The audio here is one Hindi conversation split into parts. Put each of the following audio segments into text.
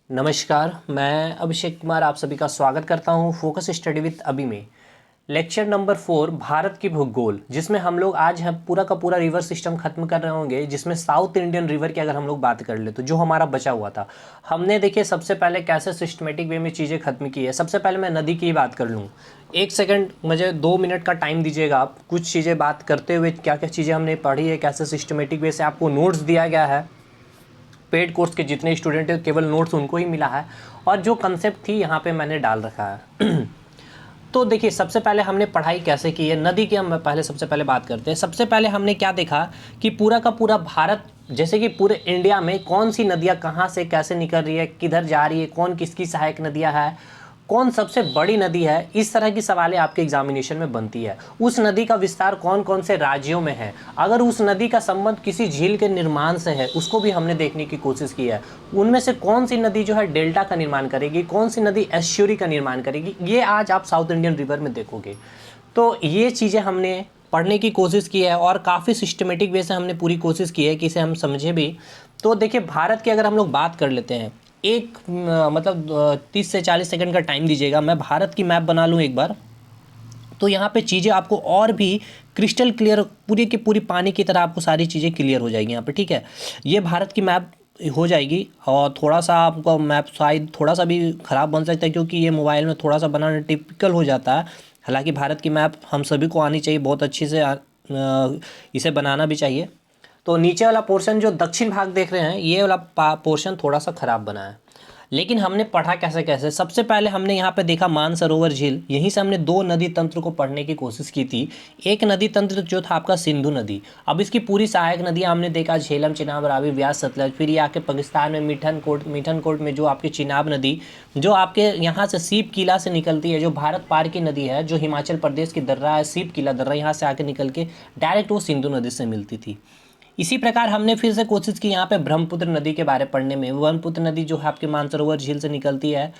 नमस्कार, मैं अभिषेक कुमार आप सभी का स्वागत करता हूं फोकस स्टडी विद अभी में। लेक्चर नंबर 4 भारत की भूगोल, जिसमें हम लोग आज हम पूरा का पूरा रिवर सिस्टम खत्म कर रहे होंगे, जिसमें साउथ इंडियन रिवर की अगर हम लोग बात कर ले तो जो हमारा बचा हुआ था, हमने देखिए सबसे पहले कैसे सिस्टमेटिक वे में चीज़ें खत्म की है। सबसे पहले मैं नदी की ही बात कर लूँ। एक सेकंड, मुझे 2 मिनट का टाइम दीजिएगा आप। कुछ चीज़ें बात करते हुए क्या क्या चीज़ें हमने पढ़ी है, कैसे सिस्टमेटिक वे से आपको नोट्स दिया गया है। पेड कोर्स के जितने स्टूडेंट हैं केवल नोट्स उनको ही मिला है, और जो कंसेप्ट थी यहाँ पे मैंने डाल रखा है। तो देखिए सबसे पहले हमने पढ़ाई कैसे की है नदी की, हम पहले सबसे पहले बात करते हैं। सबसे पहले हमने क्या देखा कि पूरा का पूरा भारत, जैसे कि पूरे इंडिया में कौन सी नदियाँ कहाँ से कैसे निकल रही है, किधर जा रही है, कौन किसकी सहायक नदियाँ है, कौन सबसे बड़ी नदी है, इस तरह की सवालें आपके एग्जामिनेशन में बनती है। उस नदी का विस्तार कौन कौन से राज्यों में है, अगर उस नदी का संबंध किसी झील के निर्माण से है उसको भी हमने देखने की कोशिश की है। उनमें से कौन सी नदी जो है डेल्टा का निर्माण करेगी, कौन सी नदी एस्चुरी का निर्माण करेगी, ये आज आप साउथ इंडियन रिवर में देखोगे। तो ये चीज़ें हमने पढ़ने की कोशिश की है और काफ़ी सिस्टमेटिक वे से हमने पूरी कोशिश की है कि इसे हम समझे भी। तो देखिए भारत की अगर हम लोग बात कर लेते हैं, एक मतलब 30 से 40 सेकंड का टाइम दीजिएगा, मैं भारत की मैप बना लूँ एक बार। तो यहाँ पे चीज़ें आपको और भी क्रिस्टल क्लियर, पूरी की पूरी पानी की तरह आपको सारी चीज़ें क्लियर हो जाएगी यहाँ पे, ठीक है। ये भारत की मैप हो जाएगी, और थोड़ा सा आपका मैप शायद थोड़ा सा भी ख़राब बन सकता है क्योंकि ये मोबाइल में थोड़ा सा बनाना टिपिकल हो जाता है। हालांकि भारत की मैप हम सभी को आनी चाहिए, बहुत अच्छी से इसे बनाना भी चाहिए। तो नीचे वाला पोर्शन जो दक्षिण भाग देख रहे हैं, ये वाला पोर्शन थोड़ा सा ख़राब बना है। लेकिन हमने पढ़ा कैसे कैसे, सबसे पहले हमने यहाँ पे देखा मानसरोवर झील, यहीं से हमने दो नदी तंत्र को पढ़ने की कोशिश की थी। एक नदी तंत्र जो था आपका सिंधु नदी, अब इसकी पूरी सहायक नदियाँ हमने देखा झेलम, चिनाब, रावी, व्यास, सतलज। फिर ये आके पाकिस्तान में मिठनकोट में जो आपकी चिनाब नदी, जो आपके यहाँ से सीप किला से निकलती है, जो भारत पार की नदी है, जो हिमाचल प्रदेश की दर्रा है, सीप किला दर्रा, यहाँ से आके निकल के डायरेक्ट वो सिंधु नदी से मिलती थी। इसी प्रकार हमने फिर से कोशिश की यहाँ पे ब्रह्मपुत्र नदी के बारे पढ़ने में। ब्रह्मपुत्र नदी जो है आपके मानसरोवर झील से निकलती है।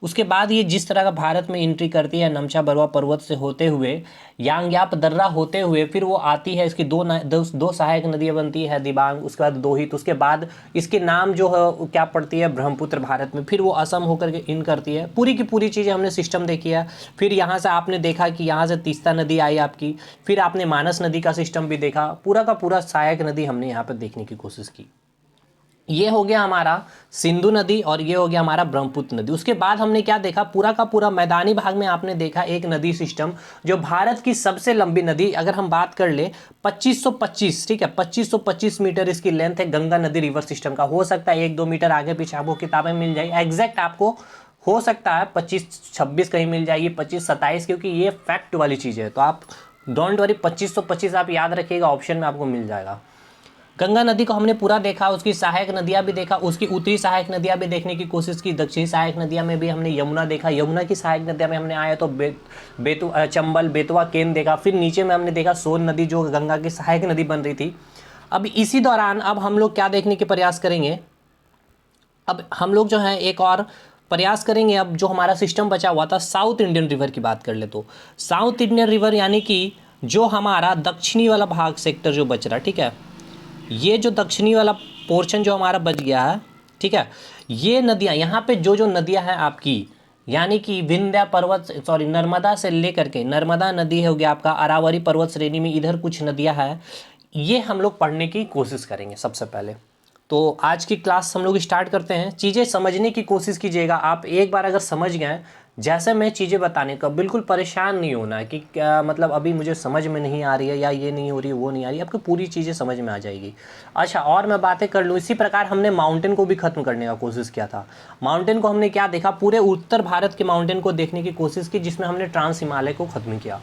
उसके बाद ये जिस तरह का भारत में एंट्री करती है, नमचा बरवा पर्वत से होते हुए, यांग्याप दर्रा होते हुए, फिर वो आती है, इसकी दो सहायक नदियाँ बनती है, दिबांग, उसके बाद दोहित, उसके बाद इसके नाम जो है वो क्या पड़ती है, ब्रह्मपुत्र भारत में, फिर वो असम होकर के इन करती है। पूरी की पूरी चीज़ें हमने सिस्टम देखी है। फिर यहाँ से आपने देखा कि यहाँ से तीस्ता नदी आई आपकी, फिर आपने मानस नदी का सिस्टम भी देखा। पूरा का पूरा सहायक नदी हमने यहाँ पर देखने की कोशिश की। ये हो गया हमारा सिंधु नदी और ये हो गया हमारा ब्रह्मपुत्र नदी। उसके बाद हमने क्या देखा, पूरा का पूरा मैदानी भाग में आपने देखा एक नदी सिस्टम, जो भारत की सबसे लंबी नदी, अगर हम बात कर ले 2525, ठीक है, 2525 मीटर इसकी लेंथ है, गंगा नदी रिवर सिस्टम का। हो सकता है 1-2 मीटर आगे पीछे आपको किताबें मिल जाए, एग्जैक्ट आपको हो सकता है 25-26 कहीं मिल जाएगी, 25-27, क्योंकि ये फैक्ट वाली चीज़ है। तो आप डोंट वरी, 2525 आप याद रखिएगा, ऑप्शन में आपको मिल जाएगा। गंगा नदी को हमने पूरा देखा, उसकी सहायक नदियाँ भी देखा, उसकी उत्तरी सहायक नदियाँ भी देखने की कोशिश की। दक्षिणी सहायक नदियाँ में भी हमने यमुना देखा, यमुना की सहायक नदियाँ में हमने आया तो चंबल, बेतवा, केन देखा। फिर नीचे में हमने देखा सोन नदी जो गंगा की सहायक नदी बन रही थी। अब इसी दौरान अब हम लोग क्या देखने के प्रयास करेंगे, अब हम लोग जो है एक और प्रयास करेंगे। अब जो हमारा सिस्टम बचा हुआ था, साउथ इंडियन रिवर की बात कर ले तो साउथ इंडियन रिवर यानी कि जो हमारा दक्षिणी वाला भाग सेक्टर जो बच रहा, ठीक है, ये जो दक्षिणी वाला पोर्शन जो हमारा बच गया है, ठीक है, ये नदियाँ यहाँ पे जो जो नदियाँ हैं आपकी, यानी कि विंध्या पर्वत, सॉरी, नर्मदा से लेकर के, नर्मदा नदी हो गया आपका, अरावली पर्वत श्रेणी में इधर कुछ नदियाँ हैं, ये हम लोग पढ़ने की कोशिश करेंगे सबसे पहले। तो आज की क्लास हम लोग स्टार्ट करते हैं। चीज़ें समझने की कोशिश कीजिएगा। आप एक बार अगर समझ गए, जैसे मैं चीज़ें बताने का, बिल्कुल परेशान नहीं होना है कि क्या मतलब अभी मुझे समझ में नहीं आ रही है, या ये नहीं हो रही है, वो नहीं आ रही है, आपको पूरी चीज़ें समझ में आ जाएगी। अच्छा, और मैं बातें कर लूँ, इसी प्रकार हमने माउंटेन को भी ख़त्म करने का कोशिश किया था। माउंटेन को हमने क्या देखा, पूरे उत्तर भारत के माउंटेन को देखने की कोशिश की, जिसमें हमने ट्रांस हिमालय को ख़त्म किया।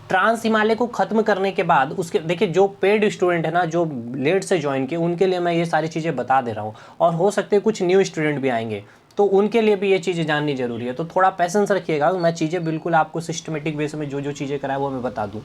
ट्रांस हिमालय को ख़त्म करने के बाद उसके देखिए, जो पेड स्टूडेंट है ना, जो लेट से ज्वाइन किए, उनके लिए मैं ये सारी चीज़ें बता दे रहा हूँ, और हो सकते हैं कुछ न्यू स्टूडेंट भी आएंगे, तो उनके लिए भी ये चीज़ें जाननी जरूरी है। तो थोड़ा पैसेंस रखिएगा, मैं चीज़ें बिल्कुल आपको सिस्टमेटिक वे में जो जो चीज़ें कराए वो मैं बता दूँ।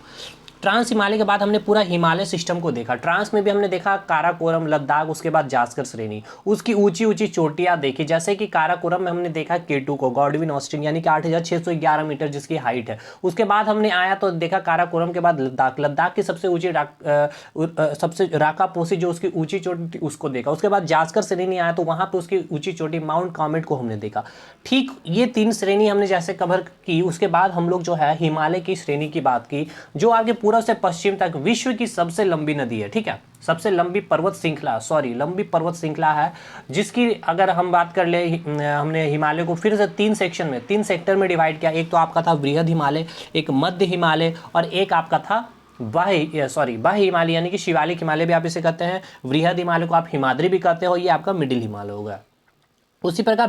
ट्रांस हिमालय के बाद हमने पूरा हिमालय सिस्टम को देखा। ट्रांस में भी हमने देखा काराकोरम, लद्दाख, उसके बाद जास्कर श्रेणी, उसकी ऊंची ऊंची चोटियां देखी, जैसे कि काराकोरम में हमने देखा केटू को, गॉडविन ऑस्टिन, यानी कि 8611 मीटर जिसकी हाइट है। उसके बाद हमने आया तो देखा काराकोरम के बाद लद्दाख, लद्दाख की सबसे ऊंची सबसे राकापोसी जो उसकी ऊंची चोटी थी उसको देखा। उसके बाद जास्कर श्रेणी आया तो वहां पे उसकी ऊंची चोटी माउंट कॉमेट को हमने देखा। ठीक, ये 3 श्रेणी हमने जैसे कवर की। उसके बाद हम लोग जो है हिमालय की श्रेणी की बात की, जो आगे पूर्व से पश्चिम तक विश्व की सबसे लंबी नदी है, ठीक है, सबसे लंबी पर्वत श्रृंखला, लंबी पर्वत श्रृंखला है, जिसकी अगर हम बात कर ले, हमने हिमालय को फिर से 3 सेक्शन में, 3 सेक्टर में डिवाइड किया। एक तो आपका था बृहद हिमालय, एक मध्य हिमालय और एक आपका था बाह्य हिमालय, यानी कि शिवालिक हिमालय भी आप इसे कहते हैं। बृहद हिमालय को आप हिमाद्री भी कहते हो, ये आपका मिडिल हिमालय होगा। उसी प्रकार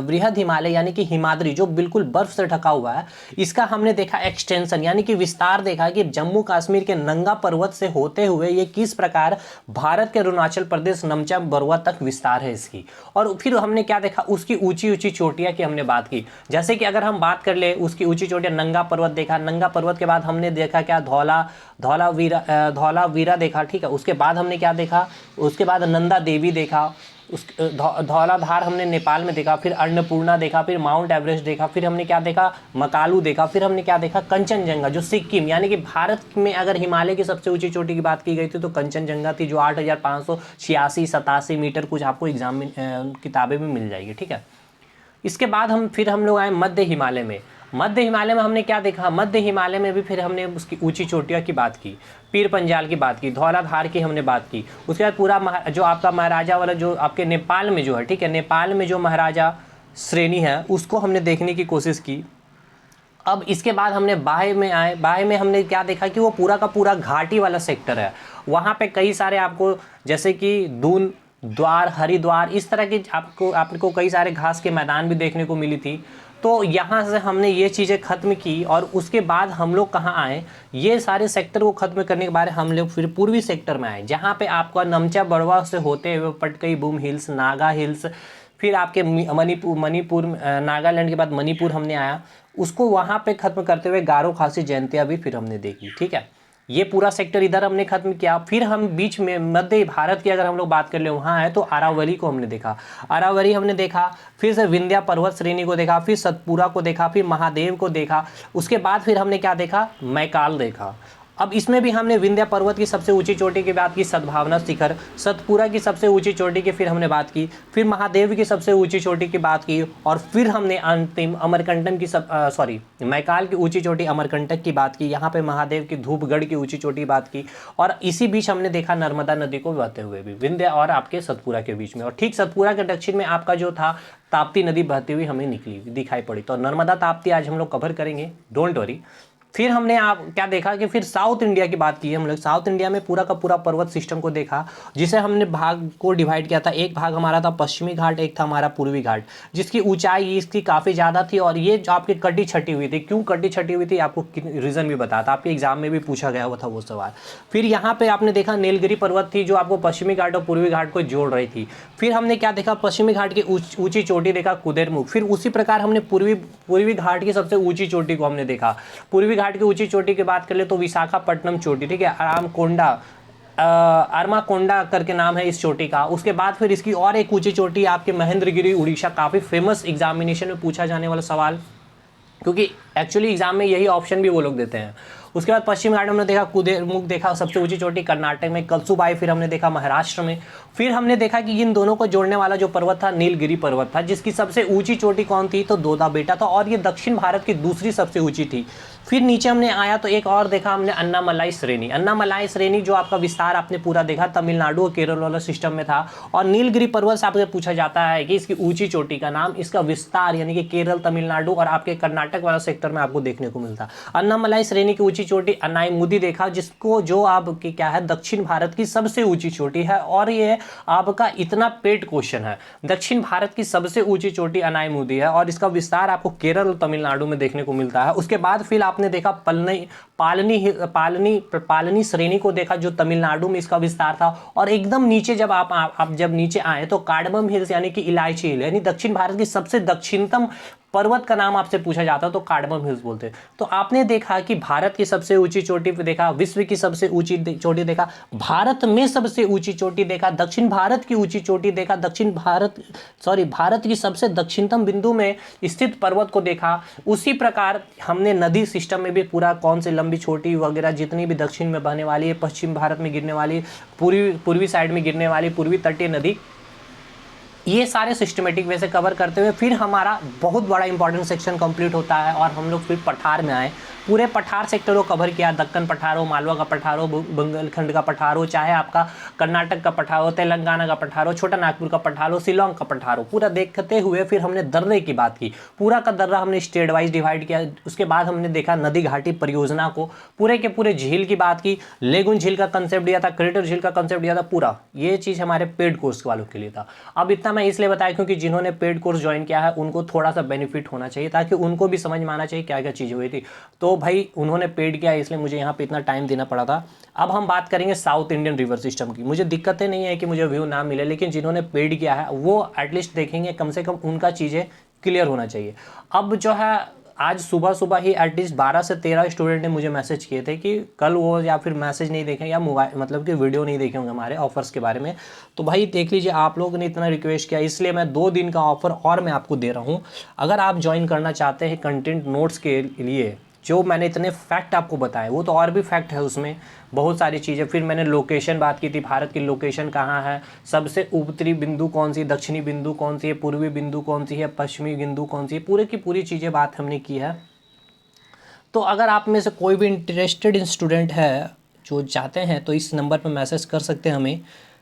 बृहद हिमालय यानी कि हिमाद्री जो बिल्कुल बर्फ से ढका हुआ है, इसका हमने देखा एक्सटेंशन यानी कि विस्तार देखा कि जम्मू कश्मीर के नंगा पर्वत से होते हुए ये किस प्रकार भारत के अरुणाचल प्रदेश नमचा बरुआ तक विस्तार है इसकी। और फिर हमने क्या देखा, उसकी ऊंची ऊंची चोटियां की हमने बात की। जैसे कि अगर हम बात कर ले उसकी ऊंची चोटियां, नंगा पर्वत देखा, नंगा पर्वत के बाद हमने देखा क्या, धौलावीरा देखा, ठीक है। उसके बाद हमने क्या देखा, उसके बाद नंदा देवी देखा, उस धौलाधार हमने नेपाल में देखा, फिर अन्नपूर्णा देखा, फिर माउंट एवरेस्ट देखा, फिर हमने क्या देखा, मकालू देखा, फिर हमने क्या देखा, कंचनजंगा जो सिक्किम, यानी कि भारत में अगर हिमालय की सबसे ऊंची चोटी की बात की गई थी तो कंचनजंगा थी, जो 8586-87 मीटर, कुछ आपको एग्जाम में किताबें में मिल जाएगी, ठीक है। इसके बाद हम लोग आए मध्य हिमालय में। मध्य हिमालय में हमने क्या देखा, मध्य हिमालय में भी फिर हमने उसकी ऊंची चोटियों की बात की, पीर पंजाल की बात की, धौलाधार की हमने बात की। उसके बाद पूरा जो आपका महाराजा वाला जो आपके नेपाल में जो है, ठीक है, नेपाल में जो महाराजा श्रेणी है उसको हमने देखने की कोशिश की। अब इसके बाद हमने बाह्य में आए। बाह्य में हमने क्या देखा कि वो पूरा का पूरा घाटी वाला सेक्टर है। वहाँ पे कई सारे आपको जैसे कि दून, द्वार, हरिद्वार, इस तरह के आपको कई सारे घास के मैदान भी देखने को मिली थी। तो यहाँ से हमने ये चीज़ें ख़त्म की और उसके बाद हम लोग कहाँ आए, ये सारे सेक्टर को ख़त्म करने के बाद हम लोग फिर पूर्वी सेक्टर में आए, जहाँ पे आपका नमचा बड़वा से होते हुए Patkai boom hills, Naga hills, फिर आपके मणिपुर नागालैंड के बाद मणिपुर हमने आया, उसको वहाँ पे ख़त्म करते हुए गारो खासी जयंतिया भी फिर हमने देखी, ठीक है। ये पूरा सेक्टर इधर हमने खत्म किया। फिर हम बीच में मध्य भारत की अगर हम लोग बात कर ले, वहाँ है तो अरावली को हमने देखा, अरावली हमने देखा, फिर से विंध्या पर्वत श्रेणी को देखा, फिर सतपुरा को देखा, फिर महादेव को देखा। उसके बाद फिर हमने क्या देखा, मैकाल देखा। अब इसमें भी हमने विंध्या पर्वत की सबसे ऊंची चोटी की बात की, सद्भावना शिखर, सतपुरा की सबसे ऊंची चोटी की फिर हमने बात की, फिर महादेव की सबसे ऊंची चोटी की बात की, और फिर हमने अंतिम अमरकंटक की मैकाल की ऊंची चोटी अमरकंटक की बात की, यहाँ पे महादेव की धूपगढ़ की ऊंची चोटी बात की, और इसी बीच हमने देखा नर्मदा नदी को बहते हुए भी विंध्य और आपके सतपुरा के बीच में। और ठीक सतपुरा के दक्षिण में आपका जो था ताप्ती नदी बहती हुई हमें दिखाई पड़ी। तो नर्मदा ताप्ती आज हम लोग कवर करेंगे, डोंट वरी। फिर हमने आप क्या देखा कि फिर साउथ इंडिया की बात की है हम लोग। साउथ इंडिया में पूरा का पूरा पर्वत सिस्टम को देखा, जिसे हमने भाग को डिवाइड किया था। एक भाग हमारा था पश्चिमी घाट, एक था हमारा पूर्वी घाट, जिसकी ऊंचाई इसकी काफ़ी ज़्यादा थी। और ये जो आपकी कटी छटी हुई थी, क्यों कटी छटी हुई थी आपको रीज़न भी बताया था, आपके एग्जाम में भी पूछा गया हुआ था वो सवाल। फिर यहाँ पर आपने देखा नीलगिरी पर्वत थी, जो आपको पश्चिमी घाट और पूर्वी घाट को जोड़ रही थी। फिर हमने क्या देखा, पश्चिमी घाट की ऊंची चोटी देखा कुदेरमुख। फिर उसी प्रकार हमने पूर्वी घाट की सबसे ऊंची चोटी को हमने देखा। पूर्वी घाट की ऊंची चोटी की बात कर ले तो विशाखापट्टनम चोटी, ठीक है, अरमाकोंडा करके नाम है इस चोटी का। उसके बाद फिर इसकी और एक ऊंची चोटी आपके महेंद्रगिरी उड़ीसा, काफ़ी फेमस एग्जामिनेशन में पूछा जाने वाला सवाल, क्योंकि एक्चुअली एग्जाम में यही ऑप्शन भी वो लोग देते हैं। उसके बाद पश्चिम घाट में हमने देखा कुदेरमुख देखा, सबसे ऊंची चोटी कर्नाटक में कलसुबाई, फिर हमने देखा महाराष्ट्र में। फिर हमने देखा कि इन दोनों को जोड़ने वाला जो पर्वत था नीलगिरी पर्वत था, जिसकी सबसे ऊंची चोटी कौन थी, तो दोदा बेटा था, और ये दक्षिण भारत की दूसरी सबसे ऊंची थी। फिर नीचे हमने आया तो एक और देखा हमने अन्नामलाई श्रेणी। अन्नामलाई श्रेणी जो आपका विस्तार आपने पूरा देखा तमिलनाडु और केरल वाला सिस्टम में था। और नीलगिरी पर्वत से आपसे पूछा जाता है कि इसकी ऊंची चोटी का नाम, इसका विस्तार यानी कि केरल, तमिलनाडु और आपके कर्नाटक वाला सेक्टर में आपको देखने को मिलता। अन्नामलाई श्रेणी की ऊंची चोटी अनाईमुदी देखा, जिसको जो आपकी क्या है दक्षिण भारत की सबसे ऊंची चोटी है। और ये आपका इतना पेड क्वेश्चन है, दक्षिण भारत की सबसे ऊंची चोटी अनाईमुदी है और इसका विस्तार आपको केरल और तमिलनाडु में देखने को मिलता है। उसके बाद फिर आपने देखा पालनी श्रेणी को देखा, जो तमिलनाडु में इसका विस्तार था। और एकदम नीचे जब आप जब नीचे आए तो कार्डमम हिल्स यानी कि इलायची हिल, यानी दक्षिण भारत की सबसे दक्षिणतम पर्वत का नाम आपसे पूछा जाता तो कार्डमम हिल्स बोलते हैं। तो आपने देखा कि भारत की सबसे ऊंची चोटी पे देखा, विश्व की सबसे ऊंची चोटी देखा, भारत में सबसे ऊंची चोटी देखा, दक्षिण भारत की ऊंची चोटी देखा, भारत की सबसे दक्षिणतम बिंदु में स्थित पर्वत को देखा। उसी प्रकार हमने नदी सिस्टम में भी पूरा कौन सी लंबी छोटी वगैरह जितनी भी दक्षिण में बहने वाली है, पश्चिम भारत में गिरने वाली, पूर्वी साइड में गिरने वाली पूर्वी तटीय नदी, ये सारे सिस्टमेटिक वे से कवर करते हुए फिर हमारा बहुत बड़ा इंपॉर्टेंट सेक्शन कंप्लीट होता है और हम लोग फिर पठार में आए। पूरे पठार सेक्टर को कवर किया, दक्कन पठार हो, मालवा का पठार हो, बुंदेलखंड का पठार हो, चाहे आपका कर्नाटक का पठार हो, तेलंगाना का पठार हो, छोटा नागपुर का पठार हो, शिलोंग का पठार हो, पूरा देखते हुए फिर हमने दर्रे की बात की। पूरा का दर्रा हमने स्टेट वाइज डिवाइड किया। उसके बाद हमने देखा नदी घाटी परियोजना को, पूरे के पूरे झील की बात की, लेगुन झील का कंसेप्ट दिया था, क्रेटर झील का कंसेप्ट दिया था। पूरा ये चीज़ हमारे पेड कोर्स वालों के लिए था। अब इतना मैं इसलिए बताया क्योंकि जिन्होंने पेड कोर्स ज्वाइन किया है उनको थोड़ा सा बेनिफिट होना चाहिए, ताकि उनको भी समझ में आना चाहिए क्या क्या चीज़ें हुई थी। तो भाई उन्होंने पेड किया इसलिए मुझे यहाँ पे इतना टाइम देना पड़ा था। अब हम बात करेंगे साउथ इंडियन रिवर सिस्टम की। मुझे दिक्कतें नहीं है कि मुझे व्यू ना मिले, लेकिन जिन्होंने पेड किया है वो एटलीस्ट देखेंगे, कम से कम उनका चीज़ें क्लियर होना चाहिए। अब जो है आज सुबह सुबह ही एटलीस्ट 12 से 13 स्टूडेंट ने मुझे मैसेज किए थे कि कल वो या फिर मैसेज नहीं देखें या मोबाइल मतलब कि वीडियो नहीं देखे होंगे हमारे ऑफर्स के बारे में। तो भाई देख लीजिए, आप लोगों ने इतना रिक्वेस्ट किया इसलिए मैं 2 दिन का ऑफर और मैं आपको दे रहा हूँ। अगर आप ज्वाइन करना चाहते हैं कंटेंट नोट्स के लिए, जो मैंने इतने फैक्ट आपको बताए, वो तो और भी फैक्ट है उसमें बहुत सारी चीज़ें। फिर मैंने लोकेशन बात की थी, भारत की लोकेशन कहाँ है, सबसे उत्तरी बिंदु कौन सी, दक्षिणी बिंदु कौन सी है, पूर्वी बिंदु कौन सी है, पश्चिमी बिंदु कौन सी है, पूरे की पूरी चीज़ें बात हमने की है। तो अगर आप में से कोई भी इंटरेस्टेड स्टूडेंट है जो चाहते हैं तो इस नंबर पर मैसेज कर सकते हैं हमें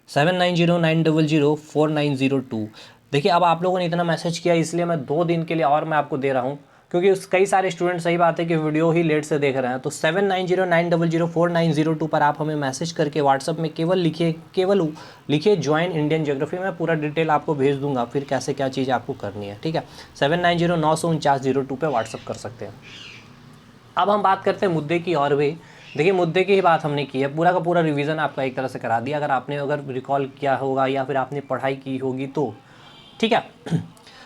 7909004902। देखिए अब आप लोगों ने इतना मैसेज किया इसलिए मैं 2 दिन के लिए और मैं आपको दे रहा हूँ, क्योंकि कई सारे स्टूडेंट सही बात है कि वीडियो ही लेट से देख रहे हैं। तो 7909004902 पर आप हमें मैसेज करके व्हाट्सअप में केवल लिखिए ज्वाइन इंडियन ज्योग्राफी। मैं पूरा डिटेल आपको भेज दूंगा फिर कैसे क्या चीज़ आपको करनी है, ठीक है। 79094902 पे व्हाट्सअप कर सकते हैं। अब हम बात करते हैं मुद्दे की और भी। देखिए मुद्दे की ही बात हमने की है, पूरा का पूरा रिवीजन आपका एक तरह से करा दिया अगर रिकॉल किया होगा या फिर आपने पढ़ाई की होगी तो, ठीक है।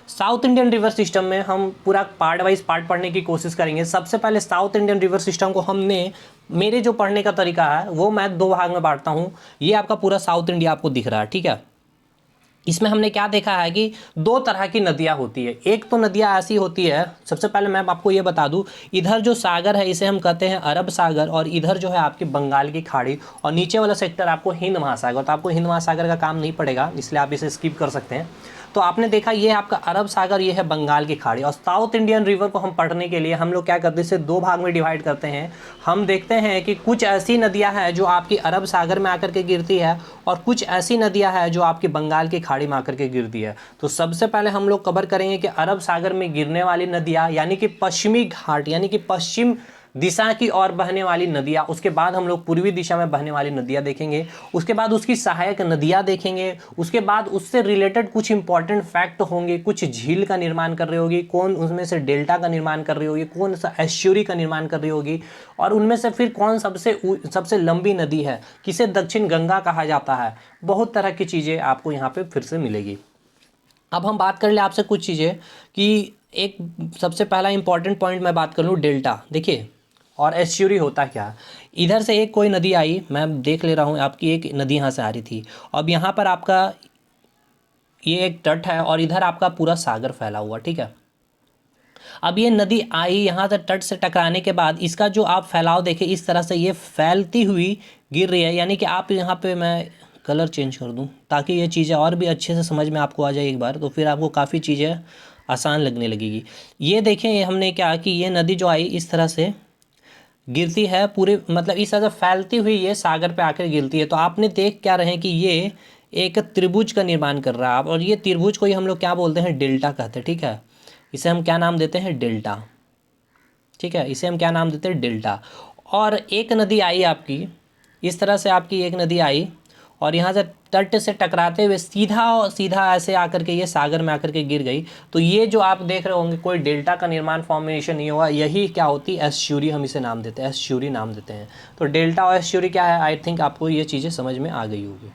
साउथ इंडियन रिवर सिस्टम में हम पूरा पार्ट वाइज पार्ट पढ़ने की कोशिश करेंगे। सबसे पहले साउथ इंडियन रिवर सिस्टम को मेरे जो पढ़ने का तरीका है वो मैं 2 भाग में बांटता हूँ। ये आपका पूरा साउथ इंडिया आपको दिख रहा है, ठीक है। इसमें हमने क्या देखा है कि 2 तरह की नदियाँ होती है। एक तो नदियाँ ऐसी होती है, सबसे पहले मैं आपको ये बता दूं, इधर जो सागर है इसे हम कहते हैं अरब सागर, और इधर जो है आपकी बंगाल की खाड़ी, और नीचे वाला सेक्टर आपको हिंद महासागर। तो आपको हिंद महासागर का काम नहीं पड़ेगा इसलिए आप इसे स्किप कर सकते हैं। तो आपने देखा ये आपका अरब सागर, ये है बंगाल की खाड़ी। और साउथ इंडियन रिवर को हम पढ़ने के लिए हम लोग क्या करते हैं, इसे 2 भाग में डिवाइड करते हैं। हम देखते हैं कि कुछ ऐसी नदियां हैं जो आपकी अरब सागर में आकर के गिरती है, और कुछ ऐसी नदियां हैं जो आपकी बंगाल की खाड़ी में आकर के गिरती है। तो सबसे पहले हम लोग कवर करेंगे कि अरब सागर में गिरने वाली नदियाँ, यानी कि पश्चिमी घाट, यानी कि पश्चिम दिशा की ओर बहने वाली नदियाँ। उसके बाद हम लोग पूर्वी दिशा में बहने वाली नदियाँ देखेंगे। उसके बाद उसकी सहायक नदियाँ देखेंगे। उसके बाद उससे रिलेटेड कुछ इंपॉर्टेंट फैक्ट होंगे, कुछ झील का निर्माण कर रही होगी, कौन उसमें से डेल्टा का निर्माण कर रही होगी, कौन सा एस्चुरी का निर्माण कर रही होगी, और उनमें से फिर कौन सबसे लंबी नदी है, किसे दक्षिण गंगा कहा जाता है। बहुत तरह की चीज़ें आपको यहाँ पर फिर से मिलेगी। अब हम बात कर ले आपसे कुछ चीज़ें कि एक सबसे पहला इंपॉर्टेंट पॉइंट मैं बात कर लूँ डेल्टा। देखिए और एस्चुरी होता क्या, इधर से एक कोई नदी आई, मैं देख ले रहा हूँ आपकी एक नदी यहाँ से आ रही थी। अब यहाँ पर आपका ये एक तट है और इधर आपका पूरा सागर फैला हुआ, ठीक है। अब ये नदी आई यहाँ से तट से टकराने के बाद इसका जो आप फैलाव देखें, इस तरह से ये फैलती हुई गिर रही है। यानी कि आप यहाँ पे, मैं कलर चेंज कर दूँ ताकि ये चीज़ें और भी अच्छे से समझ में आपको आ जाए एक बार, तो फिर आपको काफ़ी चीज़ें आसान लगने लगेगी। ये देखें, ये हमने क्या कि ये नदी जो आई इस तरह से गिरती है, पूरे मतलब इस तरह से फैलती हुई ये सागर पे आकर गिरती है। तो आपने देख क्या रहे हैं कि ये एक त्रिभुज का निर्माण कर रहा है, और ये त्रिभुज को ही हम लोग क्या बोलते हैं, डेल्टा कहते हैं, ठीक है। इसे हम क्या नाम देते हैं, डेल्टा, ठीक है। इसे हम क्या नाम देते हैं, डेल्टा। और एक नदी आई आपकी इस तरह से, आपकी एक नदी आई और यहाँ से तट से टकराते हुए सीधा ऐसे आकर के ये सागर में आकर के गिर गई। तो ये जो आप देख रहे होंगे कोई डेल्टा का निर्माण फॉर्मेशन नहीं हुआ, यही क्या होती है, एस्चुरी, हम इसे नाम देते हैं, एस्चुरी नाम देते हैं। तो डेल्टा और एस्चुरी क्या है, आई थिंक आपको ये चीज़ें समझ में आ गई होगी।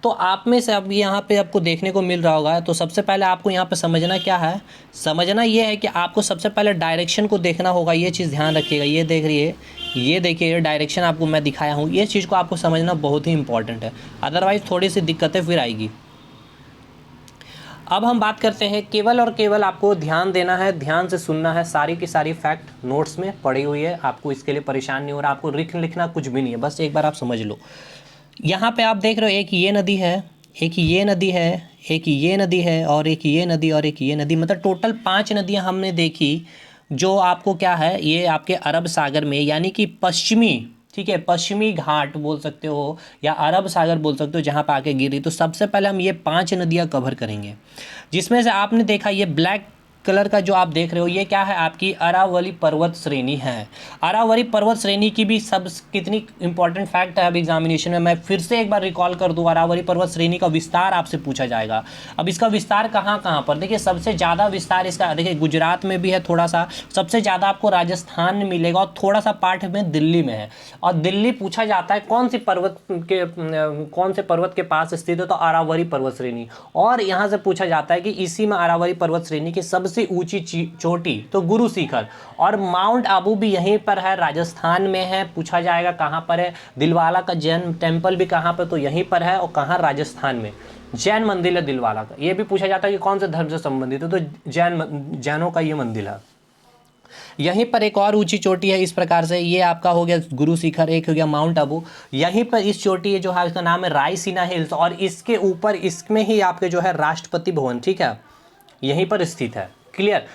तो आप में से अब यहाँ पे आपको देखने को मिल रहा होगा, तो सबसे पहले आपको यहाँ पे समझना क्या है, समझना ये है कि आपको सबसे पहले डायरेक्शन को देखना होगा। ये चीज़ ध्यान रखिएगा, ये देख रही ये देखिए, ये डायरेक्शन आपको मैं दिखाया हूँ, ये चीज़ को आपको समझना बहुत ही इंपॉर्टेंट है, अदरवाइज़ थोड़ी सी दिक्कतें फिर आएगी। अब हम बात करते हैं, केवल और केवल आपको ध्यान देना है, ध्यान से सुनना है, सारी की सारी फैक्ट नोट्स में पड़ी हुई है, आपको इसके लिए परेशान नहीं हो रहा, आपको लिखना कुछ भी नहीं है, बस एक बार आप समझ लो। यहाँ पे आप देख रहे हो, एक ये नदी है, एक ये नदी है, एक ये नदी है, और एक ये नदी, और एक ये नदी, मतलब टोटल 5 नदियाँ हमने देखी, जो आपको क्या है, ये आपके अरब सागर में, यानी कि पश्चिमी, ठीक है, पश्चिमी घाट बोल सकते हो या अरब सागर बोल सकते हो, जहाँ पर आके गिरी। तो सबसे पहले हम ये 5 नदियाँ कवर करेंगे, जिसमें से आपने देखा ये ब्लैक कलर का जो आप देख रहे हो, ये क्या है, आपकी अरावली पर्वत श्रेणी है। अरावली पर्वत श्रेणी की भी सब कितनी इंपॉर्टेंट फैक्ट है अब एग्जामिनेशन में, मैं फिर से एक बार रिकॉल कर दूं, अरावली पर्वत श्रेणी का विस्तार आपसे पूछा जाएगा। अब इसका विस्तार कहाँ कहाँ पर, देखिए सबसे ज़्यादा विस्तार इसका, देखिए गुजरात में भी है थोड़ा सा, सबसे ज़्यादा आपको राजस्थान में मिलेगा, और थोड़ा सा पार्ट में दिल्ली में है। और दिल्ली पूछा जाता है कौन से पर्वत के पास स्थित है, तो अरावली पर्वत श्रेणी। और यहाँ से पूछा जाता है कि इसी में अरावली पर्वत श्रेणी की सबसे ऊंची चोटी तो गुरु शिखर, और माउंट आबू भी यहीं पर है, राजस्थान में है। पूछा जाएगा कहाँ पर है, दिलवाला का जैन टेम्पल भी कहाँ पर, तो यहीं पर है, और कहाँ, राजस्थान में जैन मंदिर है दिलवाला का। ये भी पूछा जाता है कि कौन से धर्म से संबंधित है, तो जैनों का ये मंदिर है। यहीं पर एक और ऊंची चोटी है, इस प्रकार से, ये आपका हो गया गुरु शिखर, एक हो गया माउंट आबू। यहीं पर इस चोटी है जो है, इसका नाम है रायसीना हिल्स, और इसके ऊपर इसमें ही आपके जो है राष्ट्रपति भवन, ठीक है, यहीं पर स्थित है। क्लियर।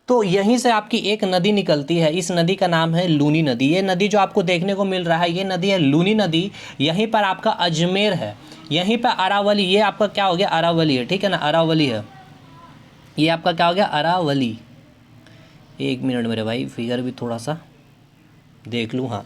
तो यहीं से आपकी एक नदी निकलती है, इस नदी का नाम है लूनी नदी। ये नदी जो आपको देखने को मिल रहा है, ये नदी है लूनी नदी। यहीं पर आपका अजमेर है, यहीं पर अरावली, ये आपका क्या हो गया, अरावली है, ठीक है ना, अरावली है, ये आपका क्या हो गया, अरावली। एक मिनट मेरे भाई, फिगर भी थोड़ा सा देख लूँ, हाँ,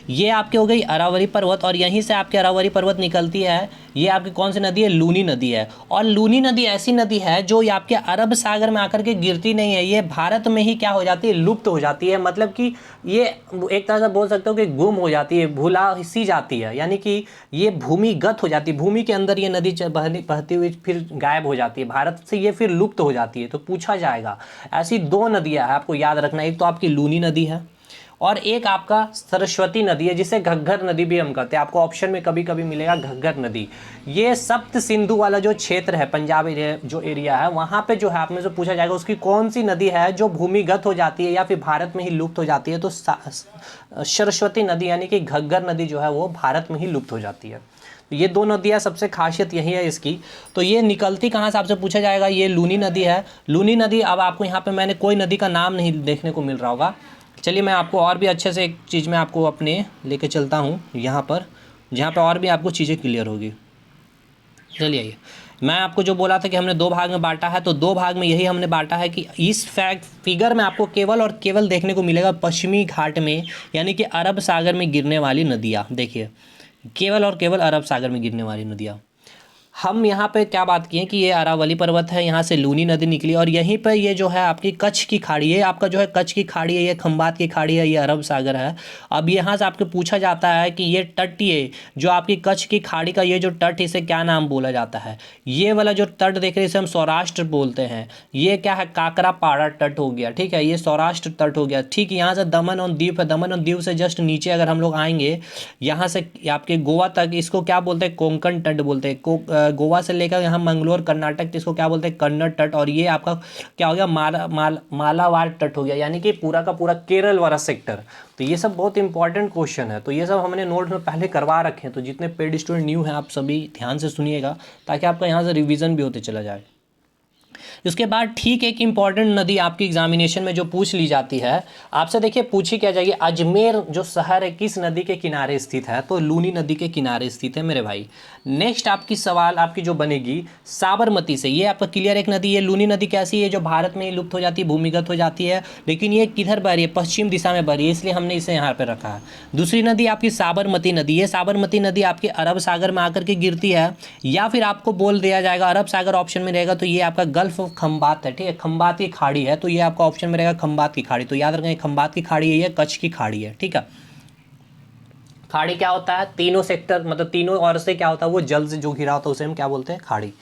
ये आपके हो गई अरावली पर्वत, और यहीं से आपके अरावली पर्वत निकलती है। ये आपकी कौन सी नदी है, लूनी नदी है। और लूनी नदी ऐसी नदी है जो आपके अरब सागर में आकर के गिरती नहीं है, ये भारत में ही क्या हो जाती है, लुप्त हो जाती है। मतलब कि ये एक तरह से बोल सकते हो कि गुम हो जाती है, भुला सी जाती है, यानी कि ये भूमिगत हो जाती है, भूमि के अंदर ये नदी बहती हुई फिर गायब हो जाती है, भारत से ये फिर लुप्त हो जाती है। तो पूछा जाएगा, ऐसी 2 नदियाँ हैं, आपको याद रखना, एक तो आपकी लूनी नदी है, और एक आपका सरस्वती नदी है, जिसे घग्गर नदी भी हम कहते हैं। आपको ऑप्शन में कभी कभी मिलेगा घग्गर नदी। ये सप्त सिंधु वाला जो क्षेत्र है, पंजाब एरिया जो एरिया है, वहाँ पे जो है आप में से पूछा जाएगा उसकी कौन सी नदी है जो भूमिगत हो जाती है या फिर भारत में ही लुप्त हो जाती है, तो सरस्वती नदी यानी कि घग्गर नदी जो है वो भारत में ही लुप्त हो जाती है। तो ये 2 नदियाँ सबसे खासियत यही है इसकी। तो ये निकलती कहाँ से आपसे पूछा जाएगा, ये लूनी नदी है। लूनी नदी, अब आपको यहाँ पे मैंने कोई नदी का नाम नहीं देखने को मिल रहा होगा, चलिए मैं आपको और भी अच्छे से एक चीज़ में आपको अपने लेके चलता हूँ यहाँ पर, जहाँ पर और भी आपको चीज़ें क्लियर होगी। चलिए आइए, मैं आपको जो बोला था कि हमने 2 भाग में बांटा है, तो 2 भाग में यही हमने बांटा है कि इस फिगर में आपको केवल और केवल देखने को मिलेगा पश्चिमी घाट में, यानी कि अरब सागर में गिरने वाली नदियाँ। देखिए, केवल और केवल अरब सागर में गिरने वाली नदियाँ। हम यहाँ पे क्या बात किए कि ये अरावली पर्वत है, यहाँ से लूनी नदी निकली, और यहीं पर ये जो है आपकी कच्छ की खाड़ी है, आपका जो है कच्छ की खाड़ी है, ये खंबात की खाड़ी है, ये अरब सागर है। अब यहाँ से आपको पूछा जाता है कि ये तट, ये जो आपकी कच्छ की खाड़ी का ये जो तट, इसे क्या नाम बोला जाता है। ये वाला जो तट देख रहे हैं इसे हम सौराष्ट्र बोलते हैं। ये क्या है, काकरापाड़ा तट हो गया, ठीक है, ये सौराष्ट्र तट हो गया। ठीक, यहाँ से दमन और दीव है, दमन और दीव से जस्ट नीचे अगर हम लोग आएंगे यहाँ से आपके गोवा तक, इसको क्या बोलते हैं, कोंकण तट बोलते हैं। गोवा से लेकर यहाँ मंगलोर कर्नाटक, इसको क्या बोलते हैं, कन्नड़ तट। और ये आपका क्या हो गया, मालाबार तट हो गया, यानी कि पूरा का पूरा केरल वाला सेक्टर। तो ये सब बहुत इंपॉर्टेंट क्वेश्चन है, तो ये सब हमने नोट में पहले करवा रखे हैं। तो जितने पेड स्टूडेंट न्यू हैं आप सभी ध्यान से सुनिएगा, ताकि आपका यहाँ से रिविजन भी होते चला जाए। इसके बाद ठीक एक इंपॉर्टेंट नदी आपकी एग्जामिनेशन में जो पूछ ली जाती है आपसे, देखिए पूछी क्या जाएगी, अजमेर जो शहर है किस नदी के किनारे स्थित है, तो लूनी नदी के किनारे स्थित है मेरे भाई। नेक्स्ट आपकी सवाल आपकी जो बनेगी साबरमती से, ये आपका क्लियर एक नदी है। लूनी नदी कैसी है, जो भारत में ही लुप्त हो जाती है, भूमिगत हो जाती है, लेकिन ये किधर बह रही है, पश्चिम दिशा में बह रही है, इसलिए हमने इसे यहाँ पर रखा है। दूसरी नदी आपकी साबरमती नदी है। साबरमती नदी आपके अरब सागर में आकर के गिरती है, या फिर आपको बोल दिया जाएगा अरब सागर ऑप्शन में रहेगा, तो ये आपका गल्फ ऑफ खंबात है, ठीक है, खंबात की खाड़ी है, तो ये आपका ऑप्शन में रहेगा खंबात की खाड़ी। तो याद रखें खंबात की खाड़ी है, ये कच्छ की खाड़ी है, ठीक है। खाड़ी क्या होता है, तीनों सेक्टर मतलब तीनों ओर से क्या होता है, वो जल से जो घिरा होता है उसे हम क्या बोलते हैं, खाड़ी।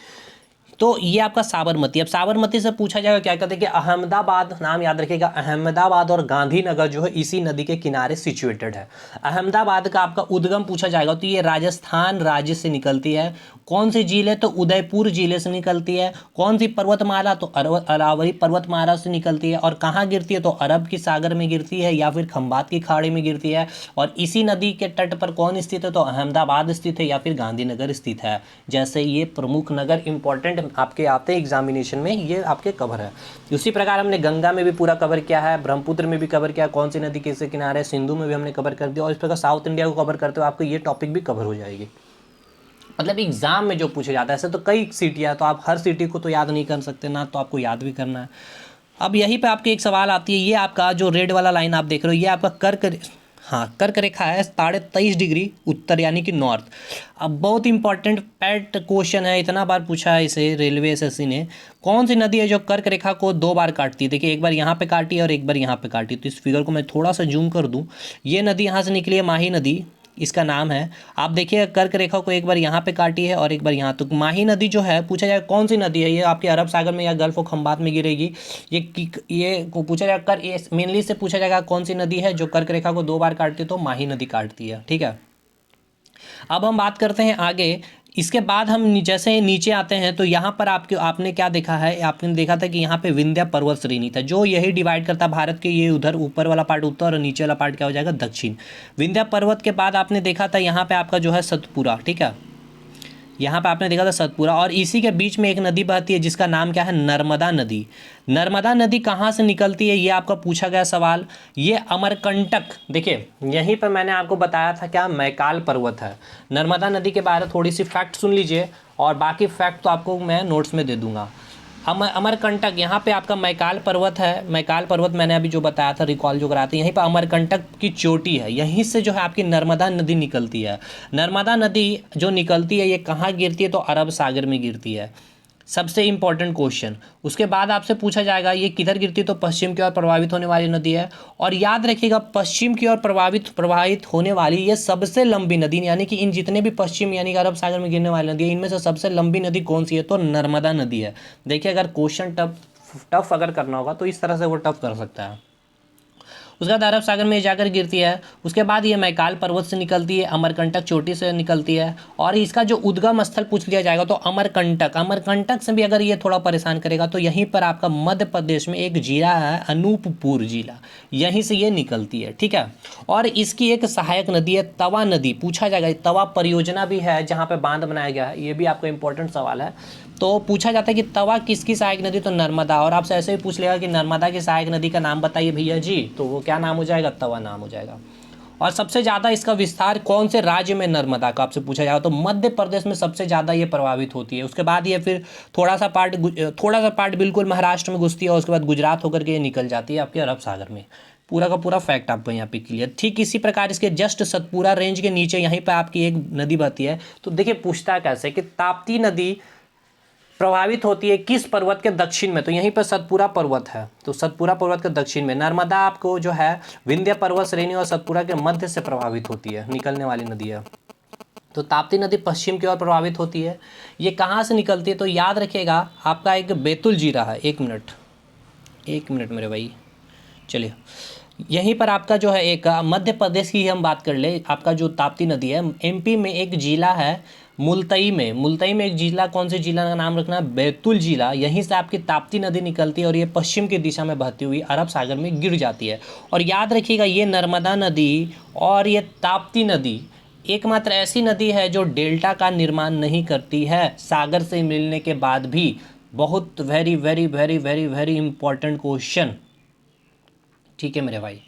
तो ये आपका साबरमती। अब साबरमती से पूछा जाएगा क्या कहते हैं कि अहमदाबाद, नाम याद रखिएगा, अहमदाबाद और गांधीनगर जो है इसी नदी के किनारे सिचुएटेड है। अहमदाबाद का आपका उद्गम पूछा जाएगा तो ये राजस्थान राज्य से निकलती है। कौन सी झील है, तो उदयपुर जिले से निकलती है। कौन सी पर्वतमाला, तो अरावली पर्वतमाला से निकलती है। और कहाँ गिरती है, तो अरब की सागर में गिरती है या फिर खंबात की खाड़ी में गिरती है। और इसी नदी के तट पर कौन स्थित है, तो अहमदाबाद स्थित है या फिर गांधीनगर स्थित है। जैसे ये प्रमुख नगर इंपॉर्टेंट आपके आते हैं एग्जामिनेशन में, ये आपके कवर है। उसी प्रकार हमने गंगा में भी पूरा कवर किया है, ब्रह्मपुत्र में भी कवर किया, कौन सी नदी किसके किनारे है, सिंधु में भी हमने कवर कर दिया। और इस प्रकार साउथ इंडिया को कवर करते हुए आपको ये टॉपिक भी कवर हो जाएगी। मतलब एग्जाम में जो पूछा जाता है, ऐसे तो कई सिटियाँ है तो आप हर सिटी को तो याद नहीं कर सकते ना, तो आपको याद भी करना है। अब यहीं पे आपकी एक सवाल आती है, ये आपका जो रेड वाला लाइन आप देख रहे हो, ये आपका कर्क रेखा है 23.5 डिग्री उत्तर यानी कि नॉर्थ। अब बहुत इंपॉर्टेंट पैट क्वेश्चन है, इतना बार पूछा है इसे रेलवे एसएससी ने। कौन सी नदी है जो कर्क रेखा को 2 बार काटती है? देखिए, एक बार यहाँ पे काटी है और एक बार यहाँ पे काटी। तो इस फिगर को मैं थोड़ा सा जूम कर दूँ, ये नदी यहाँ से निकली है, माही नदी इसका नाम है। आप देखिए कर्क रेखा को एक बार यहाँ पे काटी है और एक बार यहाँ। तो माही नदी जो है, पूछा जाए कौन सी नदी है, ये आपके अरब सागर में या गल्फ ऑफ खंबात में गिरेगी। ये को पूछा जाएगा ये मेनली से पूछा जाएगा कौन सी नदी है जो कर्क रेखा को 2 बार काटती है, तो माही नदी काटती है। ठीक है, अब हम बात करते हैं आगे। इसके बाद हम जैसे नीचे आते हैं तो यहाँ पर आपने क्या देखा है, आपने देखा था कि यहाँ पे विंध्य पर्वत श्रेणी था जो यही डिवाइड करता भारत के, ये उधर ऊपर वाला पार्ट उत्तर और नीचे वाला पार्ट क्या हो जाएगा, दक्षिण। विंध्य पर्वत के बाद आपने देखा था यहाँ पे आपका जो है सतपुरा। ठीक है, यहाँ पे आपने देखा था सतपुरा, और इसी के बीच में एक नदी बहती है जिसका नाम क्या है, नर्मदा नदी। नर्मदा नदी कहाँ से निकलती है, ये आपका पूछा गया सवाल। ये अमरकंटक, देखिए यहीं पर मैंने आपको बताया था क्या, मैकाल पर्वत है। नर्मदा नदी के बारे में थोड़ी सी फैक्ट सुन लीजिए, और बाकी फैक्ट तो आपको मैं नोट्स में दे दूंगा। अमरकंटक, यहाँ पे आपका मैकाल पर्वत है। मैकाल पर्वत मैंने अभी जो बताया था, रिकॉल जो कराते हैं, यहीं पर अमरकंटक की चोटी है, यहीं से जो है आपकी नर्मदा नदी निकलती है। नर्मदा नदी जो निकलती है ये कहाँ गिरती है, तो अरब सागर में गिरती है। सबसे इंपॉर्टेंट क्वेश्चन। उसके बाद आपसे पूछा जाएगा ये किधर गिरती है, तो पश्चिम की ओर प्रभावित होने वाली नदी है। और याद रखिएगा, पश्चिम की ओर प्रभावित होने वाली ये सबसे लंबी नदी, यानी कि इन जितने भी पश्चिम यानी कि अरब सागर में गिरने वाली नदी है, इनमें से सबसे लंबी नदी कौन सी है, तो नर्मदा नदी है। देखिए, अगर क्वेश्चन टफ अगर करना होगा तो इस तरह से वो टफ कर सकता है। उसके बाद अरब सागर में जाकर गिरती है। उसके बाद ये मैकाल पर्वत से निकलती है, अमरकंटक चोटी से निकलती है। और इसका जो उद्गम स्थल पूछ लिया जाएगा तो अमरकंटक से भी अगर ये थोड़ा परेशान करेगा तो यहीं पर आपका मध्य प्रदेश में एक जिला है, अनूपपुर जिला, यहीं से ये निकलती है। ठीक है, और इसकी एक सहायक नदी है तवा नदी, पूछा जाएगा। तवा परियोजना भी है जहाँ पर बांध बनाया गया है, ये भी आपको इंपॉर्टेंट सवाल है। तो पूछा जाता है कि तवा किसकी सहायक नदी, तो नर्मदा। और आपसे ऐसे ही पूछ लेगा कि नर्मदा की सहायक नदी का नाम बताइए भैया जी, तो वो क्या नाम हो जाएगा, तवा नाम हो जाएगा। और सबसे ज़्यादा इसका विस्तार कौन से राज्य में नर्मदा का आपसे पूछा जाएगा, तो मध्य प्रदेश में सबसे ज़्यादा ये प्रभावित होती है। उसके बाद ये फिर थोड़ा सा पार्ट बिल्कुल महाराष्ट्र में घुसती है, और उसके बाद गुजरात होकर के ये निकल जाती है आपके अरब सागर में। पूरा का पूरा फैक्ट आपको यहाँ पे क्लियर। ठीक इसी प्रकार इसके जस्ट सतपुरा रेंज के नीचे यहीं पे आपकी एक नदी बहती है। तो देखिए पूछता है कैसे कि ताप्ती नदी प्रभावित होती है किस पर्वत के दक्षिण में, तो यहीं पर सतपुरा पर्वत है। तो सतपुरा पर्वत के दक्षिण में नर्मदा आपको जो है विंध्य पर्वत श्रेणी और सतपुरा के मध्य से प्रभावित होती है, निकलने वाली नदी है। तो ताप्ती नदी पश्चिम की ओर प्रभावित होती है। ये कहाँ से निकलती है, तो याद रखिएगा आपका एक बैतुल जीरा है। एक मिनट मेरे भाई, चलिए यहीं पर आपका जो है एक मध्य प्रदेश की हम बात कर ले। आपका जो ताप्ती नदी है, एमपी में एक जिला है मुलतई में एक जिला, कौन से जिला का नाम रखना है, बैतुल जिला। यहीं से आपकी ताप्ती नदी निकलती है और ये पश्चिम की दिशा में बहती हुई अरब सागर में गिर जाती है। और याद रखिएगा ये नर्मदा नदी और ये ताप्ती नदी एकमात्र ऐसी नदी है जो डेल्टा का निर्माण नहीं करती है सागर से मिलने के बाद भी। बहुत very very very very very important question. ठीक है मेरे भाई,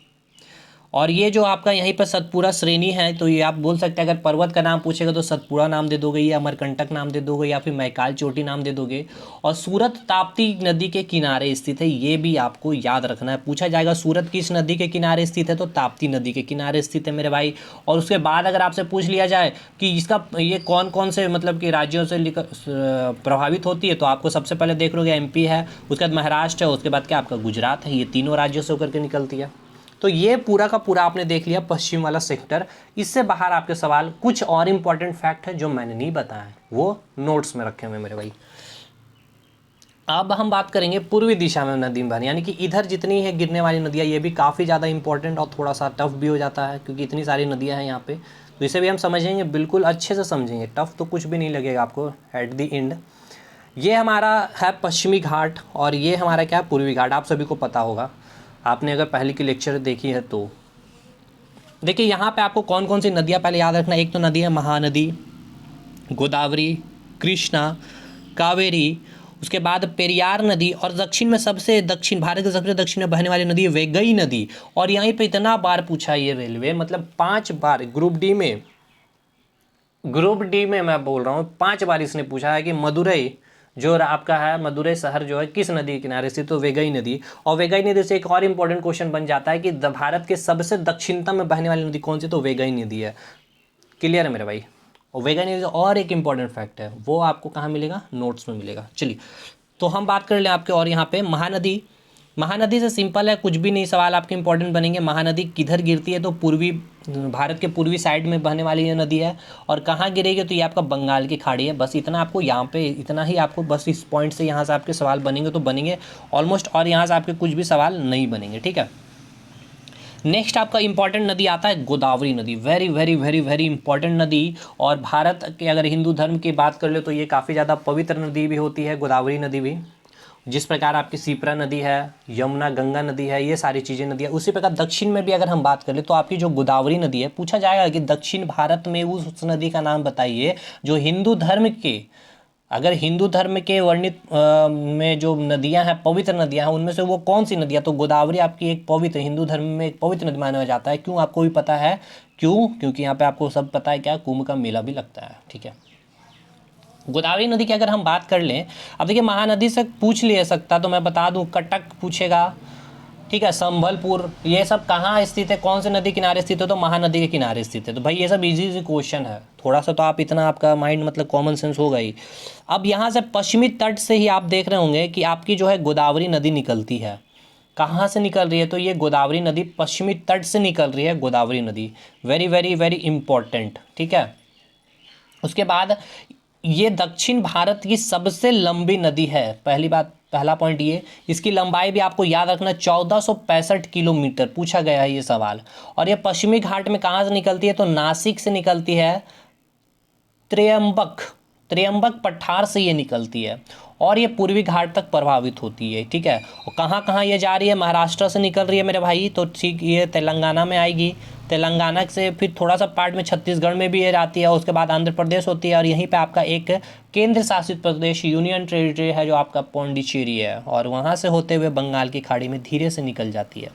और ये जो आपका यहीं पर सतपुरा श्रेणी है, तो ये आप बोल सकते हैं अगर पर्वत का नाम पूछेगा तो सतपुरा नाम दे दोगे, या अमरकंटक नाम दे दोगे, या फिर मैकाल चोटी नाम दे दोगे। और सूरत ताप्ती नदी के किनारे स्थित है, ये भी आपको याद रखना है। पूछा जाएगा सूरत किस नदी के किनारे स्थित है, तो ताप्ती नदी के किनारे स्थित है मेरे भाई। और उसके बाद अगर आपसे पूछ लिया जाए कि इसका ये कौन कौन से मतलब कि राज्यों से प्रभावित होती है, तो आपको सबसे पहले देख लोगे MP है, उसके बाद महाराष्ट्र है, उसके बाद क्या आपका गुजरात है। ये तीनों राज्यों से होकर के निकलती है। तो ये पूरा का पूरा आपने देख लिया पश्चिम वाला सेक्टर। इससे बाहर आपके सवाल कुछ और इंपॉर्टेंट फैक्ट है जो मैंने नहीं बताया, वो नोट्स में रखे हुए मेरे भाई। अब हम बात करेंगे पूर्वी दिशा में नदी बहन, यानी कि इधर जितनी है गिरने वाली नदियाँ, ये भी काफ़ी ज़्यादा इंपॉर्टेंट और थोड़ा सा टफ भी हो जाता है क्योंकि इतनी सारी नदियाँ हैं यहाँ पे। तो इसे भी हम समझेंगे, बिल्कुल अच्छे से समझेंगे, टफ तो कुछ भी नहीं लगेगा आपको एट द एंड। ये हमारा है पश्चिमी घाट और ये हमारा क्या है पूर्वी घाट, आप सभी को पता होगा, आपने अगर पहले की लेक्चर देखी है तो। देखिए यहाँ पे आपको कौन कौन सी नदियाँ पहले याद रखना, एक तो नदी है महानदी, गोदावरी, कृष्णा, कावेरी, उसके बाद पेरियार नदी, और दक्षिण में सबसे दक्षिण, भारत के सबसे दक्षिण में बहने वाली नदी है वेगई नदी। और यहीं पे इतना बार पूछा ये रेलवे, मतलब 5 बार ग्रुप डी में मैं बोल रहा हूँ 5 बार इसने पूछा है कि मदुरई जो आपका है, मदुरई शहर जो है किस नदी के किनारे स्थित, तो वेगई नदी। और वेगई नदी से एक और इंपॉर्टेंट क्वेश्चन बन जाता है कि भारत के सबसे दक्षिणतम में बहने वाली नदी कौन सी, तो वेगई नदी है। क्लियर है मेरे भाई। और वेगई नदी और एक इंपॉर्टेंट फैक्ट है, वो आपको कहाँ मिलेगा, नोट्स में मिलेगा। चलिए तो हम बात कर लें आपके, और यहाँ पे महानदी, महानदी से सिंपल है, कुछ भी नहीं सवाल आपके इंपॉर्टेंट बनेंगे। महानदी किधर गिरती है, तो पूर्वी, भारत के पूर्वी साइड में बहने वाली ये नदी है। और कहाँ गिरेगी, तो ये आपका बंगाल की खाड़ी है। बस इतना आपको यहाँ पे, इतना ही आपको बस इस पॉइंट से यहाँ से आपके सवाल बनेंगे तो बनेंगे ऑलमोस्ट, और यहाँ से आपके कुछ भी सवाल नहीं बनेंगे, ठीक है। नेक्स्ट आपका इंपॉर्टेंट नदी आता है गोदावरी नदी, very very very very important नदी। और भारत के अगर हिंदू धर्म की बात कर ले तो ये काफ़ी ज़्यादा पवित्र नदी भी होती है गोदावरी नदी भी। जिस प्रकार आपकी शिप्रा नदी है, यमुना, गंगा नदी है, ये सारी चीज़ें नदी है, उसी प्रकार दक्षिण में भी अगर हम बात करें तो आपकी जो गोदावरी नदी है, पूछा जाएगा कि दक्षिण भारत में उस नदी का नाम बताइए जो हिंदू धर्म के, अगर हिंदू धर्म के वर्णित में जो नदियां हैं, पवित्र नदियां हैं, उनमें से वो कौन सी नदियां, तो गोदावरी आपकी एक पवित्र, हिंदू धर्म में एक पवित्र नदी माना जाता है। क्यों, आपको भी पता है क्यों, क्योंकि यहाँ पे आपको सब पता है क्या, कुंभ का मेला भी लगता है, ठीक है। गोदावरी नदी की अगर हम बात कर लें, अब देखिए महानदी से पूछ ले सकता, तो मैं बता दूं कटक पूछेगा, ठीक है, संबलपुर, ये सब कहाँ स्थित है, कौन से नदी किनारे स्थित है, तो महानदी के किनारे स्थित है। तो भाई ये सब इजी इजी क्वेश्चन है, थोड़ा सा तो आप इतना आपका माइंड मतलब कॉमन सेंस होगा ही। अब यहाँ से पश्चिमी तट से ही आप देख रहे होंगे कि आपकी जो है गोदावरी नदी निकलती है। कहाँ से निकल रही है, तो ये गोदावरी नदी पश्चिमी तट से निकल रही है, गोदावरी नदी, वेरी वेरी वेरी इंपॉर्टेंट, ठीक है। उसके बाद ये दक्षिण भारत की सबसे लंबी नदी है, पहली बात, पहला पॉइंट ये, इसकी लंबाई भी आपको याद रखना 1465 किलोमीटर, पूछा गया है ये सवाल। और ये पश्चिमी घाट में कहाँ से निकलती है, तो नासिक से निकलती है, त्र्यंबक पठार से ये निकलती है, और ये पूर्वी घाट तक प्रभावित होती है, ठीक है। और कहाँ कहाँ ये जा रही है, महाराष्ट्र से निकल रही है मेरे भाई, तो ठीक ये तेलंगाना में आएगी, तेलंगाना से फिर थोड़ा सा पार्ट में छत्तीसगढ़ में भी ये जाती है, उसके बाद आंध्र प्रदेश होती है, और यहीं पे आपका एक केंद्र शासित प्रदेश, यूनियन टेरिटरी है जो आपका पौंडीचेरी है, और वहाँ से होते हुए बंगाल की खाड़ी में धीरे से निकल जाती है।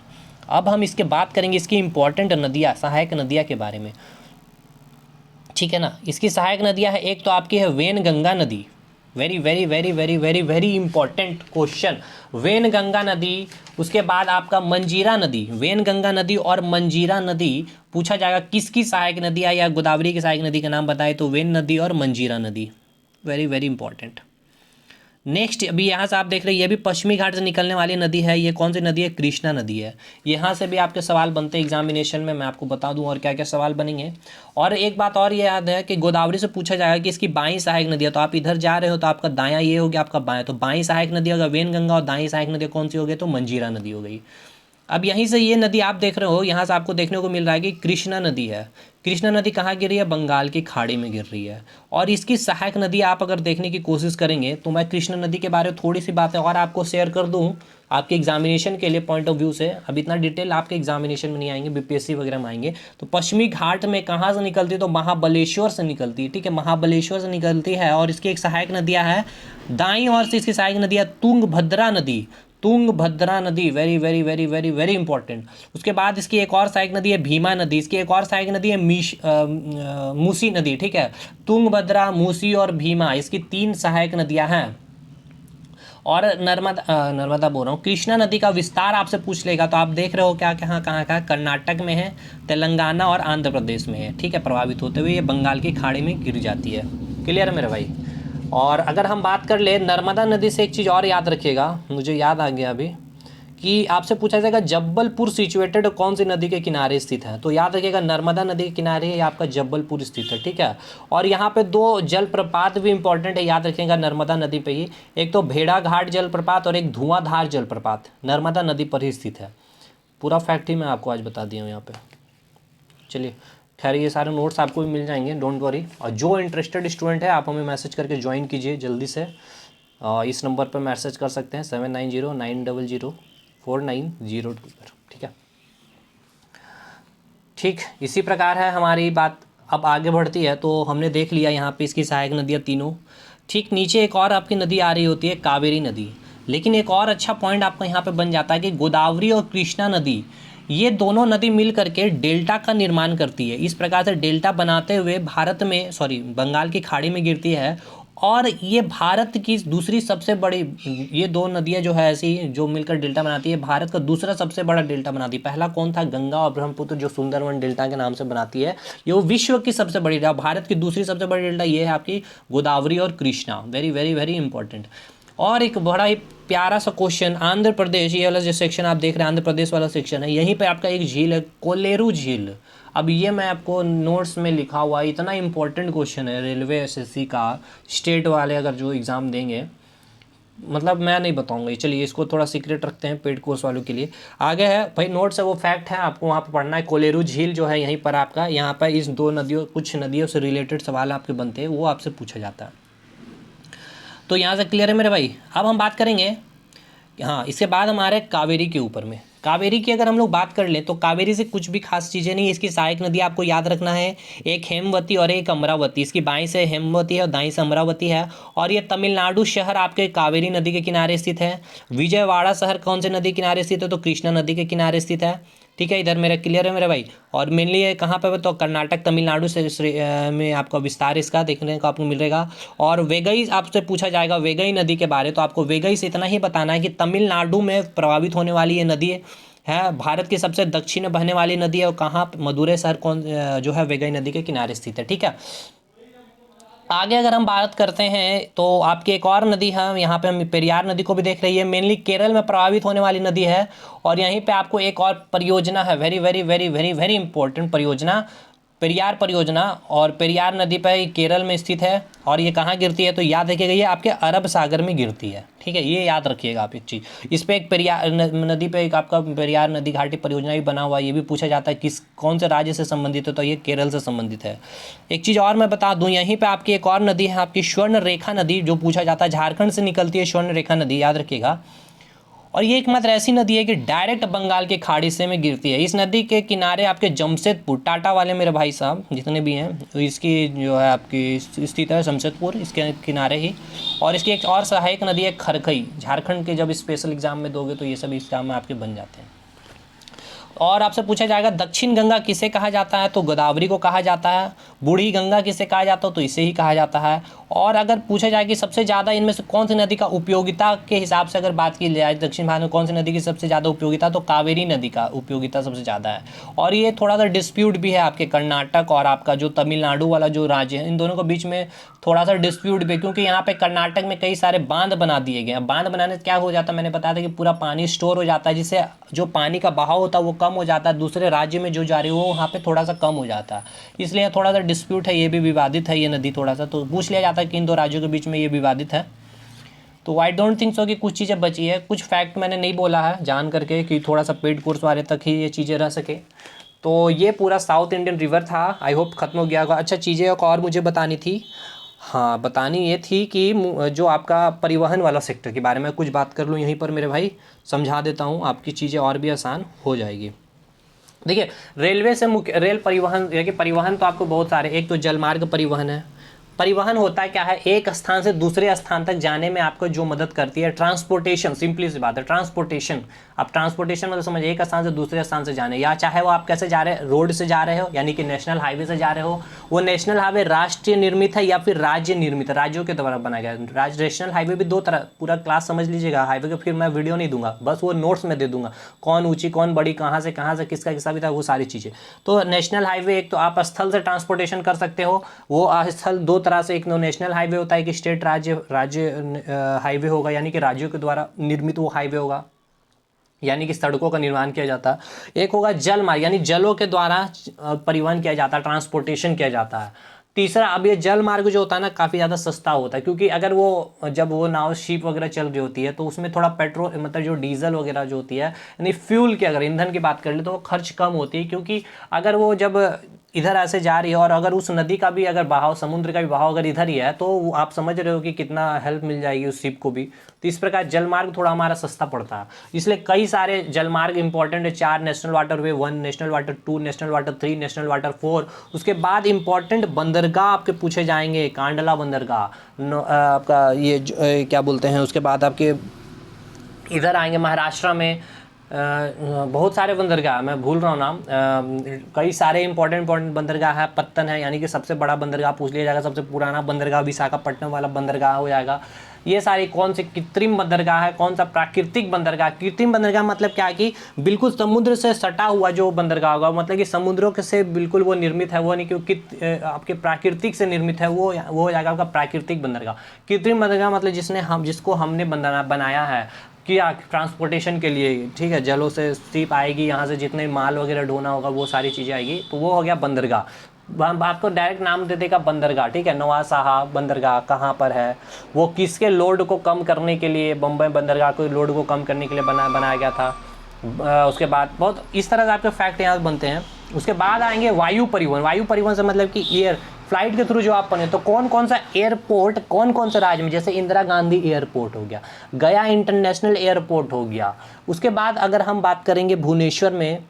अब हम इसके बात करेंगे इसकी इंपॉर्टेंट नदियाँ, सहायक नदियाँ के बारे में, ठीक है ना। इसकी सहायक नदियाँ है, एक तो आपकी है वेनगंगा नदी, very very very very very very important question, Wainganga नदी। उसके बाद आपका मंजीरा नदी, वेनगंगा नदी और मंजीरा नदी, पूछा जाएगा किसकी सहायक नदी है, या गोदावरी की सहायक नदी का नाम बताए, तो वेन नदी और मंजीरा नदी, वेरी वेरी इंपॉर्टेंट। नेक्स्ट अभी यहाँ से आप देख रहे हैं, ये भी पश्चिमी घाट से निकलने वाली नदी है, ये कौन सी नदी है, कृष्णा नदी है। यहाँ से भी आपके सवाल बनते हैं एग्जामिनेशन में, मैं आपको बता दूं और क्या क्या सवाल बनेंगे। और एक बात और ये याद है कि गोदावरी से पूछा जाएगा कि इसकी बाईं सहायक नदी है, तो आप इधर जा रहे हो तो आपका दायां ये हो गया आपका बायां, तो बाईं सहायक नदी होगा वेनगंगा, और दाईं सहायक नदी कौन सी हो गई, तो मंजीरा नदी हो गई। अब यहीं से ये नदी आप देख रहे हो, यहाँ से आपको देखने को मिल रहा है कि कृष्णा नदी है। कृष्णा नदी कहाँ गिर रही है, बंगाल की खाड़ी में गिर रही है। और इसकी सहायक नदी आप अगर देखने की कोशिश करेंगे तो मैं कृष्णा नदी के बारे में थोड़ी सी बातें और आपको शेयर कर दूँ आपके एग्जामिनेशन के लिए पॉइंट ऑफ व्यू से। अब इतना डिटेल आपके एग्जामिनेशन में नहीं आएंगे, बीपीएससी वगैरह में आएंगे। तो पश्चिमी घाट में कहाँ से निकलती है, तो महाबलेश्वर से निकलती है, ठीक है, महाबलेश्वर से निकलती है। और इसकी एक सहायक नदियाँ है, दाईं ओर से इसकी सहायक नदियाँ तुंगभद्रा नदी, तुंगभद्रा नदी, very very very very very important. उसके बाद इसकी एक और सहायक नदी है भीमा नदी, इसकी एक और सहायक नदी है मूसी नदी, ठीक है। तुंगभद्रा, मूसी और भीमा, इसकी 3 सहायक नदियां हैं। और नर्मदा बोल रहा हूँ, कृष्णा नदी का विस्तार आपसे पूछ लेगा, तो आप देख रहे हो क्या कहाँ कहाँ का, कर्नाटक में है, तेलंगाना और आंध्र प्रदेश में है, ठीक है। प्रभावित होते हुए ये बंगाल की खाड़ी में गिर जाती है। क्लियर है मेरे भाई। और अगर हम बात कर ले नर्मदा नदी से, एक चीज़ और याद रखिएगा, मुझे याद आ गया अभी, कि आपसे पूछा जाएगा जबलपुर सिचुएटेड कौन सी नदी के किनारे स्थित है, तो याद रखिएगा नर्मदा नदी के किनारे ही आपका जबलपुर स्थित है, ठीक है। और यहाँ पे दो जलप्रपात भी इंपॉर्टेंट है, याद रखिएगा नर्मदा नदी पे ही, एक तो भेड़ाघाट जलप्रपात और एक धुआंधार जलप्रपात नर्मदा नदी पर ही स्थित है। पूरा फैक्ट ही मैं आपको आज बता दिया हूँ यहाँ पे। चलिए खैर ये सारे नोट्स आपको भी मिल जाएंगे, डोंट वरी। और जो इंटरेस्टेड स्टूडेंट है आप हमें मैसेज करके ज्वाइन कीजिए जल्दी से। इस नंबर पर मैसेज कर सकते हैं 7909004902 पर, ठीक है। ठीक इसी प्रकार है हमारी बात अब आगे बढ़ती है। तो हमने देख लिया यहाँ पे इसकी सहायक नदियाँ तीनों। ठीक नीचे एक और आपकी नदी आ रही होती है कावेरी नदी, लेकिन एक और अच्छा पॉइंट आपका यहाँ पे बन जाता है कि गोदावरी और कृष्णा नदी, ये दोनों नदी मिल करके डेल्टा का निर्माण करती है। इस प्रकार से डेल्टा बनाते हुए भारत में बंगाल की खाड़ी में गिरती है। और ये भारत की दूसरी सबसे बड़ी, ये दो नदियाँ जो है ऐसी जो मिलकर डेल्टा बनाती है, भारत का दूसरा सबसे बड़ा डेल्टा बनाती है। पहला कौन था? गंगा और ब्रह्मपुत्र जो सुंदरवन डेल्टा के नाम से बनाती है, ये वो विश्व की सबसे बड़ी, भारत की दूसरी सबसे बड़ी डेल्टा ये है आपकी गोदावरी और Krishna. Very very very important. और एक बड़ा ही प्यारा सा क्वेश्चन, आंध्र प्रदेश, ये वाला जो सेक्शन आप देख रहे हैं आंध्र प्रदेश वाला सेक्शन है, यहीं पे आपका एक झील है कोलेरू झील। अब ये मैं आपको नोट्स में लिखा हुआ, इतना इंपॉर्टेंट क्वेश्चन है रेलवे एसएससी का, स्टेट वाले अगर जो एग्ज़ाम देंगे, मतलब मैं नहीं बताऊंगा। चलिए इसको थोड़ा सीक्रेट रखते हैं पेड कोर्स वालों के लिए। आगे है भाई नोट्स है वो फैक्ट है, आपको वहाँ पर पढ़ना है। कोलेरू झील जो है यहीं पर आपका, यहाँ पर इस दो नदियों, कुछ नदियों से रिलेटेड सवाल आपके बनते हैं, वो आपसे पूछा जाता है। तो यहाँ से क्लियर है मेरे भाई। अब हम बात करेंगे, हाँ इसके बाद हमारे कावेरी के ऊपर में। कावेरी की अगर हम लोग बात कर लें तो कावेरी से कुछ भी खास चीज़ें नहीं। इसकी सहायक नदी आपको याद रखना है, एक हेमवती और एक अमरावती। इसकी बाईं से हेमवती है और दाईं से अमरावती है। और ये तमिलनाडु शहर आपके कावेरी नदी के किनारे स्थित है। विजयवाड़ा शहर कौन से नदी किनारे स्थित है? तो कृष्णा नदी के किनारे स्थित है, ठीक है। इधर मेरा क्लियर है मेरे भाई। और मेनली ये कहाँ पे? तो कर्नाटक तमिलनाडु से में आपका विस्तार इसका देखने को आपको मिलेगा। और वेगई आपसे पूछा जाएगा वेगई नदी के बारे, तो आपको वेगई से इतना ही बताना है कि तमिलनाडु में प्रभावित होने वाली ये नदी है, भारत की सबसे दक्षिण में बहने वाली नदी है। और कहाँ? मदुरै शहर कौन जो है वेगई नदी के किनारे स्थित है, ठीक है। आगे अगर हम बात करते हैं तो आपकी एक और नदी है, यहाँ पे हम पेरियार नदी को भी देख रही है, मेनली केरल में प्रभावित होने वाली नदी है। और यहीं पे आपको एक और परियोजना है, very very very very very important परियोजना, पेरियार परियोजना। और पेरियार नदी पर केरल में स्थित है। और ये कहाँ गिरती है? तो याद रखिएगा ये आपके अरब सागर में गिरती है, ठीक है। ये याद रखिएगा आप एक चीज़। इस पर एक पेरियार नदी पे एक आपका पेरियार नदी घाटी परियोजना भी बना हुआ है। ये भी पूछा जाता है किस कौन से राज्य से संबंधित है, तो ये केरल से संबंधित है। एक चीज़ और मैं बता दूँ, यहीं पर आपकी एक और नदी है आपकी स्वर्ण रेखा नदी, जो पूछा जाता है झारखंड से निकलती है स्वर्ण रेखा नदी, याद रखिएगा। और ये एकमात्र ऐसी नदी है कि डायरेक्ट बंगाल के खाड़ी से में गिरती है। इस नदी के किनारे आपके जमशेदपुर, टाटा वाले मेरे भाई साहब जितने भी हैं, तो इसकी जो है आपकी स्थित है जमशेदपुर, इसके किनारे ही। और इसकी एक और सहायक नदी है खरखई। झारखंड के जब स्पेशल एग्जाम में दोगे तो ये सब एग्जाम में आपके बन जाते हैं। और आपसे पूछा जाएगा दक्षिण गंगा किसे कहा जाता है? तो गोदावरी को कहा जाता है। बूढ़ी गंगा किसे कहा जाता है? तो इसे ही कहा जाता है। और अगर पूछा जाए कि सबसे ज़्यादा इनमें से कौन सी नदी का उपयोगिता के हिसाब से अगर बात की जाए, दक्षिण भारत में कौन सी नदी की सबसे ज़्यादा उपयोगिता? तो कावेरी नदी का उपयोगिता सबसे ज़्यादा है। और ये थोड़ा सा डिस्प्यूट भी है आपके कर्नाटक और आपका जो तमिलनाडु वाला जो राज्य है, इन दोनों के बीच में थोड़ा सा डिस्प्यूट भी, क्योंकि यहाँ पे कर्नाटक में कई सारे बांध बना दिए गए हैं। बांध बनाने से क्या हो जाता है, मैंने बताया था कि पूरा पानी स्टोर हो जाता है, जिससे जो पानी का बहाव होता है वो कम हो जाता है, दूसरे राज्य में जो जा रही है वो वहाँ पे थोड़ा सा कम हो जाता है। इसलिए थोड़ा सा डिस्प्यूट है, ये भी विवादित है ये नदी थोड़ा सा। तो पूछ लिया जाता है कि इन दो राज्यों के बीच में ये विवादित है। तो आई डोंट थिंक सो कि कुछ चीज़ें बची है, कुछ फैक्ट मैंने नहीं बोला है जान करके कि थोड़ा सा पेड कोर्स वाले तक ही ये चीज़ें रह सके। तो ये पूरा साउथ इंडियन रिवर था, आई होप ख़त्म हो गया होगा। अच्छा चीज़ें और मुझे बतानी थी, हाँ बतानी ये थी कि जो आपका परिवहन वाला सेक्टर के बारे में कुछ बात कर लूँ यहीं पर मेरे भाई, समझा देता हूँ, आपकी चीज़ें और भी आसान हो जाएगी। देखिए रेलवे से मुख्य रेल परिवहन, यानी परिवहन तो आपको बहुत सारे, एक तो जलमार्ग परिवहन है। परिवहन होता है क्या है? एक स्थान से दूसरे स्थान तक जाने में आपको जो मदद करती है, ट्रांसपोर्टेशन, सिंपली सी बात है ट्रांसपोर्टेशन। आप ट्रांसपोर्टेशन मतलब समझिए एक स्थान से दूसरे स्थान से जाने, या चाहे वो आप कैसे जा रहे हैं, रोड से जा रहे हो यानी कि नेशनल हाईवे से जा रहे हो, वो नेशनल हाईवे राष्ट्रीय निर्मित है या फिर राज्य निर्मित है, राज्यों के द्वारा बनाया गया। नेशनल हाईवे भी दो तरह, पूरा क्लास समझ लीजिएगा हाईवे का, फिर मैं वीडियो नहीं दूंगा, बस वो नोट्स में दे दूंगा, कौन ऊंची कौन बड़ी, कहाँ से किसका किस्सा भी था, वो सारी चीज़ें। तो नेशनल हाईवे एक तो आप स्थल से ट्रांसपोर्टेशन कर सकते हो, वो स्थल दो तरह से, एक नेशनल हाईवे होता है कि स्टेट राज्य हाईवे होगा, यानी कि राज्यों के द्वारा निर्मित वो हाईवे होगा। यानी कि सड़कों का निर्माण किया जाता है। एक होगा जल मार्ग, यानी जलों के द्वारा परिवहन किया जाता है, ट्रांसपोर्टेशन किया जाता है। तीसरा, अब ये जल मार्ग जो होता है ना काफ़ी ज़्यादा सस्ता होता है, क्योंकि अगर वो जब वो नाव शिप वगैरह चल रही होती है तो उसमें थोड़ा पेट्रोल मतलब जो डीजल वगैरह जो होती है, यानी फ्यूल की अगर ईंधन की बात कर ले तो वो खर्च कम होती है, क्योंकि अगर वो जब इधर ऐसे जा रही है और अगर उस नदी का भी अगर बहाव, समुद्र का भी बहाव अगर इधर ही है, तो आप समझ रहे हो कि कितना हेल्प मिल जाएगी उस शिप को भी। तो इस प्रकार जलमार्ग थोड़ा हमारा सस्ता पड़ता है, इसलिए कई सारे जलमार्ग इंपॉर्टेंट है। 4 national waterway, 1 national water, 2 national water, 3 national water, 4। उसके बाद इंपॉर्टेंट बंदरगाह आपके पूछे जाएंगे, कांडला बंदरगाह, आपका ये क्या बोलते हैं, उसके बाद आपके इधर आएंगे महाराष्ट्र में बहुत सारे बंदरगाह, मैं भूल रहा हूँ नाम, कई सारे इंपॉर्टेंट बंदरगाह है। पत्तन है, यानी कि सबसे बड़ा बंदरगाह पूछ लिया जाएगा। सबसे पुराना बंदरगाह विशाखापट्टनम वाला बंदरगाह हो जाएगा। ये सारी कौन से कृत्रिम बंदरगाह है, कौन सा प्राकृतिक बंदरगाह। कृत्रिम बंदरगाह मतलब क्या है कि बिल्कुल समुद्र से सटा हुआ जो बंदरगाह होगा, मतलब कि समुद्रों के से बिल्कुल वो निर्मित है, वो नहीं क्योंकि आपके प्राकृतिक से निर्मित है, वो हो जाएगा आपका प्राकृतिक बंदरगाह। कृत्रिम बंदरगाह मतलब जिसको हमने बनाया है किया ट्रांसपोर्टेशन के लिए, ठीक है, जलों से शिप आएगी, यहाँ से जितने माल वगैरह ढोना होगा वो सारी चीज़ें आएगी, तो वो हो गया बंदरगाह। आपको डायरेक्ट नाम दे देगा बंदरगाह, ठीक है। नवाब साहब बंदरगाह कहाँ पर है, वो किसके लोड को कम करने के लिए, बम्बई बंदरगाह को लोड को कम करने के लिए बनाया गया था। उसके बाद बहुत इस तरह से आपके फैक्ट यहाँ बनते हैं। उसके बाद आएंगे वायु परिवहन। वायु परिवहन से मतलब कि एयर फ्लाइट के थ्रू जो आप बने, तो कौन कौन सा एयरपोर्ट कौन कौन से राज्य में, जैसे इंदिरा गांधी एयरपोर्ट हो गया, गया इंटरनेशनल एयरपोर्ट हो गया। उसके बाद अगर हम बात करेंगे भुवनेश्वर में,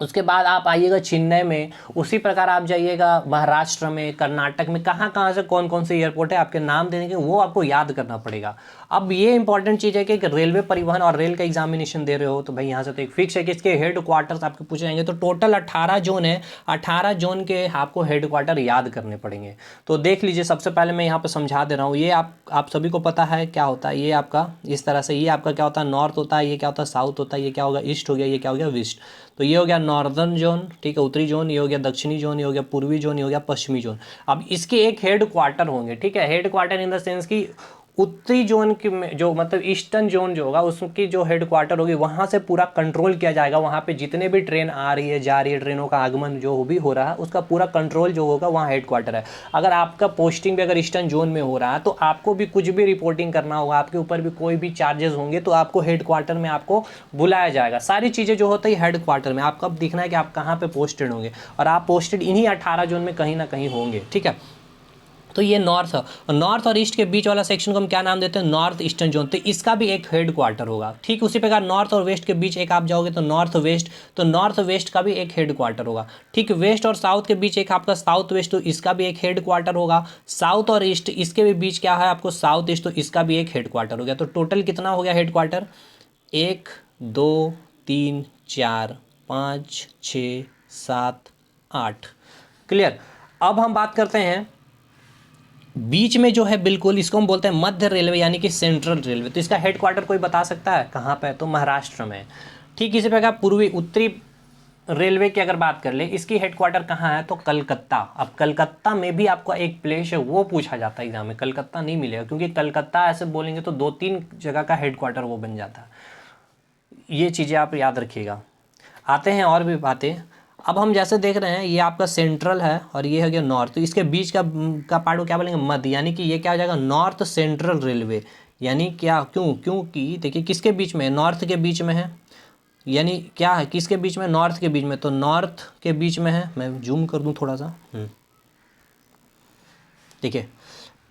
उसके बाद आप आइएगा चेन्नई में, उसी प्रकार आप जाइएगा महाराष्ट्र में, कर्नाटक में, कहाँ कहाँ से कौन कौन से एयरपोर्ट है आपके नाम देने के, वो आपको याद करना पड़ेगा। अब ये इंपॉर्टेंट चीज़ है कि रेलवे परिवहन और रेल का एग्जामिनेशन दे रहे हो तो भाई यहाँ से तो एक फिक्स है कि इसके हेड क्वार्टर्स आपको पूछे जाएंगे। तो टोटल 18 जोन है, 18 जोन के आपको हेड क्वार्टर याद करने पड़ेंगे। तो देख लीजिए, सबसे पहले मैं यहाँ पर समझा दे रहा हूँ। ये आप सभी को पता है क्या होता है, ये आपका इस तरह से, ये आपका क्या होता है नॉर्थ होता है, ये क्या होता है साउथ होता है, ये क्या होगा ईस्ट हो गया, ये क्या हो गया वेस्ट। तो ये हो गया नॉर्दर्न जोन, ठीक है, उत्तरी जोन, ये हो गया दक्षिणी जोन, ये हो गया पूर्वी जोन, ये हो गया पश्चिमी जोन। अब इसके एक हेड क्वार्टर होंगे, ठीक है, head quarter in the sense की उत्तरी जोन की जो मतलब ईस्टर्न जोन जो होगा उसकी जो हेड क्वार्टर होगी, वहाँ से पूरा कंट्रोल किया जाएगा। वहाँ पे जितने भी ट्रेन आ रही है जा रही है, ट्रेनों का आगमन जो भी हो रहा है, उसका पूरा कंट्रोल जो होगा वहाँ हेड क्वार्टर है। अगर आपका पोस्टिंग भी अगर ईस्टर्न जोन में हो रहा है तो आपको भी कुछ भी रिपोर्टिंग करना होगा, आपके ऊपर भी कोई भी चार्जेस होंगे तो आपको हेड क्वार्टर में आपको बुलाया जाएगा। सारी चीज़ें जो होती है हेड क्वार्टर में, आपको अब दिखना है कि आप कहाँ पर पोस्टेड होंगे, और आप पोस्टेड इन्हीं 18 जोन में कहीं ना कहीं होंगे, ठीक है। तो ये नॉर्थ और ईस्ट के बीच वाला सेक्शन को हम क्या नाम देते हैं, नॉर्थ ईस्टर्न जोन। तो इसका भी एक हेड क्वार्टर होगा, ठीक। उसी प्रकार नॉर्थ और वेस्ट के बीच एक आप जाओगे तो नॉर्थ वेस्ट, तो नॉर्थ वेस्ट का भी एक हेड क्वार्टर होगा, ठीक। वेस्ट और साउथ के बीच एक आपका साउथ वेस्ट, तो इसका भी एक हेड क्वार्टर होगा। साउथ और ईस्ट इसके भी बीच क्या है आपको साउथ ईस्ट, तो इसका भी एक हेड क्वार्टर हो गया। तो टोटल कितना हो गया हेड क्वार्टर, 1 2 3 4 5 6 7 8। क्लियर। अब हम बात करते हैं बीच में जो है, बिल्कुल इसको हम बोलते हैं मध्य रेलवे यानी कि सेंट्रल रेलवे। तो इसका हेड क्वार्टर कोई बता सकता है कहाँ पे है, तो महाराष्ट्र में, ठीक। इसी प्रकार पूर्वी उत्तरी रेलवे की अगर बात कर ले, इसकी हेड क्वार्टर कहाँ है, तो कलकत्ता। अब कलकत्ता में भी आपका एक प्लेस है, वो पूछा जाता है एग्जाम में, कलकत्ता नहीं मिलेगा, क्योंकि कलकत्ता ऐसे बोलेंगे तो 2-3 जगह का हेड क्वार्टर वो बन जाता है। ये चीज़ें आप याद रखिएगा। आते हैं और भी बातें। अब हम जैसे देख रहे हैं ये आपका सेंट्रल है और ये हो गया नॉर्थ, तो इसके बीच का पार्ट को क्या बोलेंगे, मध्य, यानी कि ये क्या हो जाएगा नॉर्थ सेंट्रल रेलवे। यानी क्या, क्योंकि देखिए किसके बीच में, नॉर्थ के बीच में है, यानी क्या है किसके बीच में, नॉर्थ के बीच में, तो नॉर्थ के बीच में है। मैं जूम कर दूं थोड़ा सा, ठीक है।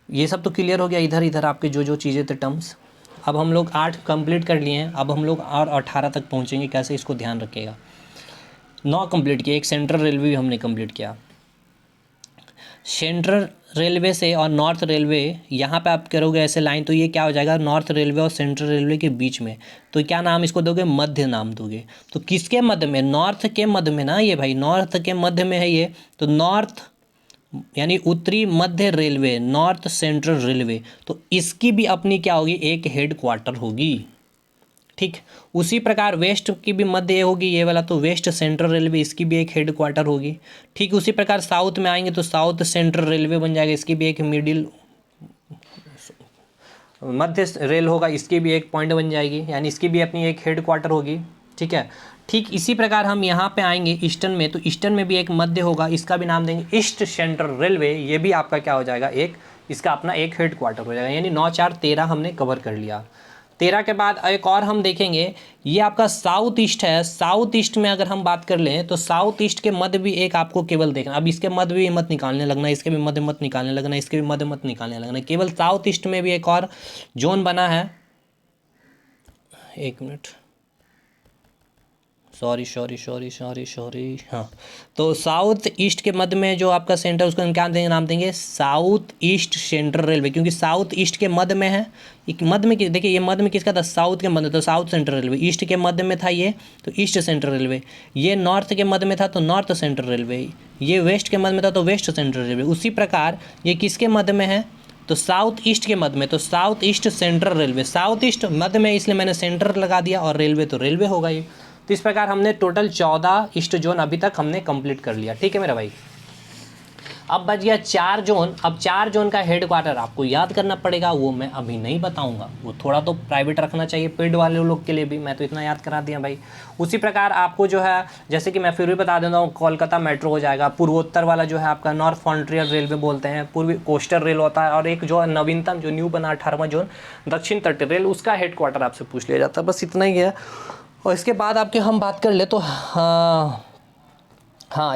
ये सब तो क्लियर हो गया, इधर इधर आपके जो जो चीज़ें थे टर्म्स। अब हम लोग 8 कंप्लीट कर लिए हैं, अब हम लोग और 18 तक पहुँचेंगे, कैसे इसको ध्यान रखिएगा। 9 कंप्लीट किया, एक सेंट्रल रेलवे भी हमने कंप्लीट किया। सेंट्रल रेलवे से और नॉर्थ रेलवे, यहाँ पे आप करोगे ऐसे लाइन, तो ये क्या हो जाएगा नॉर्थ रेलवे और सेंट्रल रेलवे के बीच में, तो क्या नाम इसको दोगे, मध्य नाम दोगे। तो किसके मध्य में, नॉर्थ के मध्य में ना, ये भाई नॉर्थ के मध्य में है ये, तो नॉर्थ यानी उत्तरी मध्य रेलवे, नॉर्थ सेंट्रल रेलवे, तो इसकी भी अपनी क्या होगी, एक हेड क्वार्टर होगी, ठीक। उसी प्रकार वेस्ट की भी मध्य होगी ये वाला, तो वेस्ट सेंट्रल रेलवे, इसकी भी एक हेड क्वार्टर होगी, ठीक। उसी प्रकार साउथ में आएंगे तो साउथ सेंट्रल रेलवे बन जाएगा, इसकी भी एक मिडिल मध्य रेल होगा, इसकी भी एक पॉइंट बन जाएगी, यानी इसकी भी अपनी एक हेड क्वार्टर होगी, ठीक है। ठीक इसी प्रकार हम यहाँ पे आएंगे ईस्टर्न में, तो ईस्टर्न में भी एक मध्य होगा, इसका भी नाम देंगे ईस्ट सेंट्रल रेलवे, ये भी आपका क्या हो जाएगा, एक इसका अपना एक हेड क्वार्टर हो जाएगा। यानी 9 4 13 हमने कवर कर लिया। 13 के बाद एक और हम देखेंगे, ये आपका साउथ ईस्ट है। साउथ ईस्ट में अगर हम बात कर लें तो साउथ ईस्ट के मध्य भी एक आपको केवल देखना, अब इसके मध्य भी मत निकालने लगना, इसके भी मध्य मत निकालने लगना, इसके भी मध्य मत निकालने लगना, केवल साउथ ईस्ट में भी एक और जोन बना है। एक मिनट, सॉरी, हाँ, तो साउथ ईस्ट के मध्य में जो आपका सेंटर, उसको हम क्या देंगे, नाम देंगे साउथ ईस्ट सेंट्रल रेलवे, क्योंकि साउथ ईस्ट के मध्य में है। एक मध्य में देखिए, ये मध्य में किसका था, साउथ के मध्य, तो साउथ सेंट्रल रेलवे। ईस्ट के मध्य में था ये, तो ईस्ट सेंट्रल रेलवे। ये नॉर्थ के मध्य में था, तो नॉर्थ सेंट्रल रेलवे। ये वेस्ट के मध्य में था, तो वेस्ट सेंट्रल रेलवे। उसी प्रकार ये किसके मध्य में है, तो साउथ ईस्ट के मध्य में, तो south east central railway. South east मध्य में, इसलिए मैंने सेंटर लगा दिया, और रेलवे तो रेलवे होगा ये। तो इस प्रकार हमने टोटल 14 ईस्ट जोन अभी तक हमने कंप्लीट कर लिया, ठीक है मेरा भाई। अब बच गया 4 जोन। अब 4 जोन का हेड क्वार्टर आपको याद करना पड़ेगा, वो मैं अभी नहीं बताऊंगा, वो थोड़ा तो प्राइवेट रखना चाहिए पेड वाले लोग के लिए भी, मैं तो इतना याद करा दिया भाई। उसी प्रकार आपको जो है, जैसे कि मैं फिर भी बता देता हूँ, कोलकाता मेट्रो हो जाएगा, पूर्वोत्तर वाला जो है आपका नॉर्थ फ्रंटियर रेलवे बोलते हैं, पूर्वी कोस्टल रेल होता है, और एक जो नवीनतम जो न्यू बना 18वां जोन दक्षिण तटीय रेल, उसका हेड क्वार्टर आपसे पूछ लिया जाता है, बस इतना ही है। और इसके बाद आपके हम बात कर ले तो हाँ,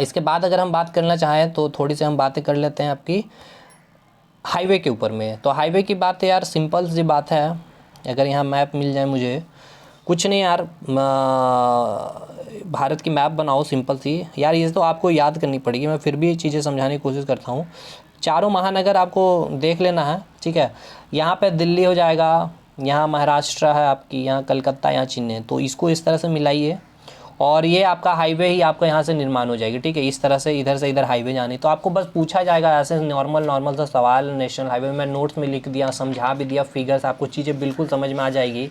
इसके बाद अगर हम बात करना चाहें तो थोड़ी सी हम बातें कर लेते हैं आपकी हाईवे के ऊपर में। तो हाईवे की बात है यार, सिंपल सी बात है, अगर यहाँ मैप मिल जाए मुझे, कुछ नहीं यार, भारत की मैप बनाओ सिंपल सी यार, ये तो आपको याद करनी पड़ेगी, मैं फिर भी ये चीज़ें समझाने की कोशिश करता हूँ। चारों महानगर आपको देख लेना है, ठीक है। यहाँ पे दिल्ली हो जाएगा, यहाँ महाराष्ट्र है आपकी, यहाँ कलकत्ता, यहाँ चेन्नई, तो इसको इस तरह से मिलाइए, और ये आपका हाईवे ही आपका यहाँ से निर्माण हो जाएगी, ठीक है। इस तरह से इधर हाईवे जानी, तो आपको बस पूछा जाएगा ऐसे नॉर्मल सा सवाल, नेशनल हाईवे मैं नोट्स में लिख दिया, समझा भी दिया, फिगर्स, आपको चीज़ें बिल्कुल समझ में आ जाएगी।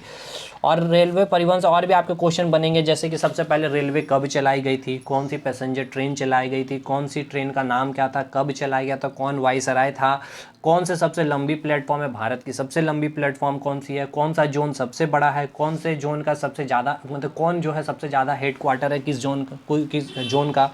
और रेलवे परिवहन से और भी आपके क्वेश्चन बनेंगे, जैसे कि सबसे पहले रेलवे कब चलाई गई थी, कौन सी पैसेंजर ट्रेन चलाई गई थी, कौन सी ट्रेन का नाम क्या था, कब चलाया गया था, कौन वाइसराय था, कौन से सबसे लंबी प्लेटफॉर्म है, भारत की सबसे लंबी प्लेटफॉर्म कौन सी है, कौन सा जोन सबसे बड़ा है, कौन से जोन का सबसे ज़्यादा, मतलब कौन जो है सबसे ज़्यादा हेड क्वार्टर है किस जोन का,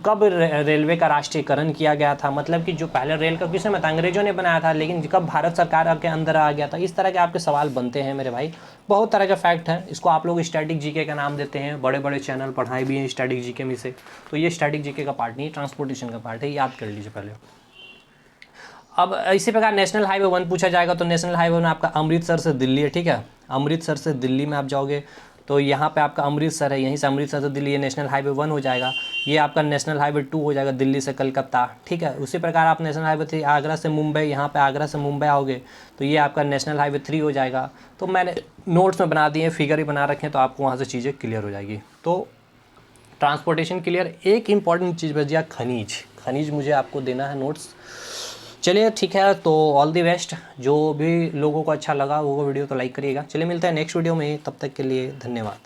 कब रेलवे का राष्ट्रीयकरण किया गया था, मतलब कि जो पहले रेल का किसने बताया, अंग्रेजों ने बनाया था, लेकिन कब भारत सरकार के अंदर आ गया था। इस तरह के आपके सवाल बनते हैं मेरे भाई, बहुत तरह के फैक्ट हैं, इसको आप लोग स्टैटिक जीके का नाम देते हैं, बड़े बड़े चैनल पढ़ाए भी हैं स्टैटिक जीके में से, तो ये स्टैटिक जीके का पार्ट नहीं, ट्रांसपोर्टेशन का पार्ट है, याद कर लीजिए पहले। अब इसी प्रकार नेशनल हाईवे 1 पूछा जाएगा, तो नेशनल हाईवे में आपका अमृतसर से दिल्ली है, ठीक है। अमृतसर से दिल्ली में आप जाओगे तो यहाँ पे आपका अमृतसर है, यहीं से अमृतसर से दिल्ली, ये नेशनल हाईवे 1 हो जाएगा। ये आपका नेशनल हाईवे 2 हो जाएगा, दिल्ली से कलकत्ता, ठीक है। उसी प्रकार आप नेशनल हाईवे 3 आगरा से मुंबई, यहाँ पे आगरा से मुंबई आओगे तो ये आपका नेशनल हाईवे 3 हो जाएगा। तो मैंने नोट्स में बना दिए, फिगर ही बना रखे हैं, तो आपको वहाँ से चीज़ें क्लियर हो जाएगी। तो ट्रांसपोर्टेशन क्लियर। एक इंपॉर्टेंट चीज़ बच गया, खनिज मुझे आपको देना है नोट्स। चलिए ठीक है, तो ऑल दी बेस्ट। जो भी लोगों को अच्छा लगा वो वीडियो तो लाइक करिएगा। चलिए मिलते हैं नेक्स्ट वीडियो में, तब तक के लिए धन्यवाद।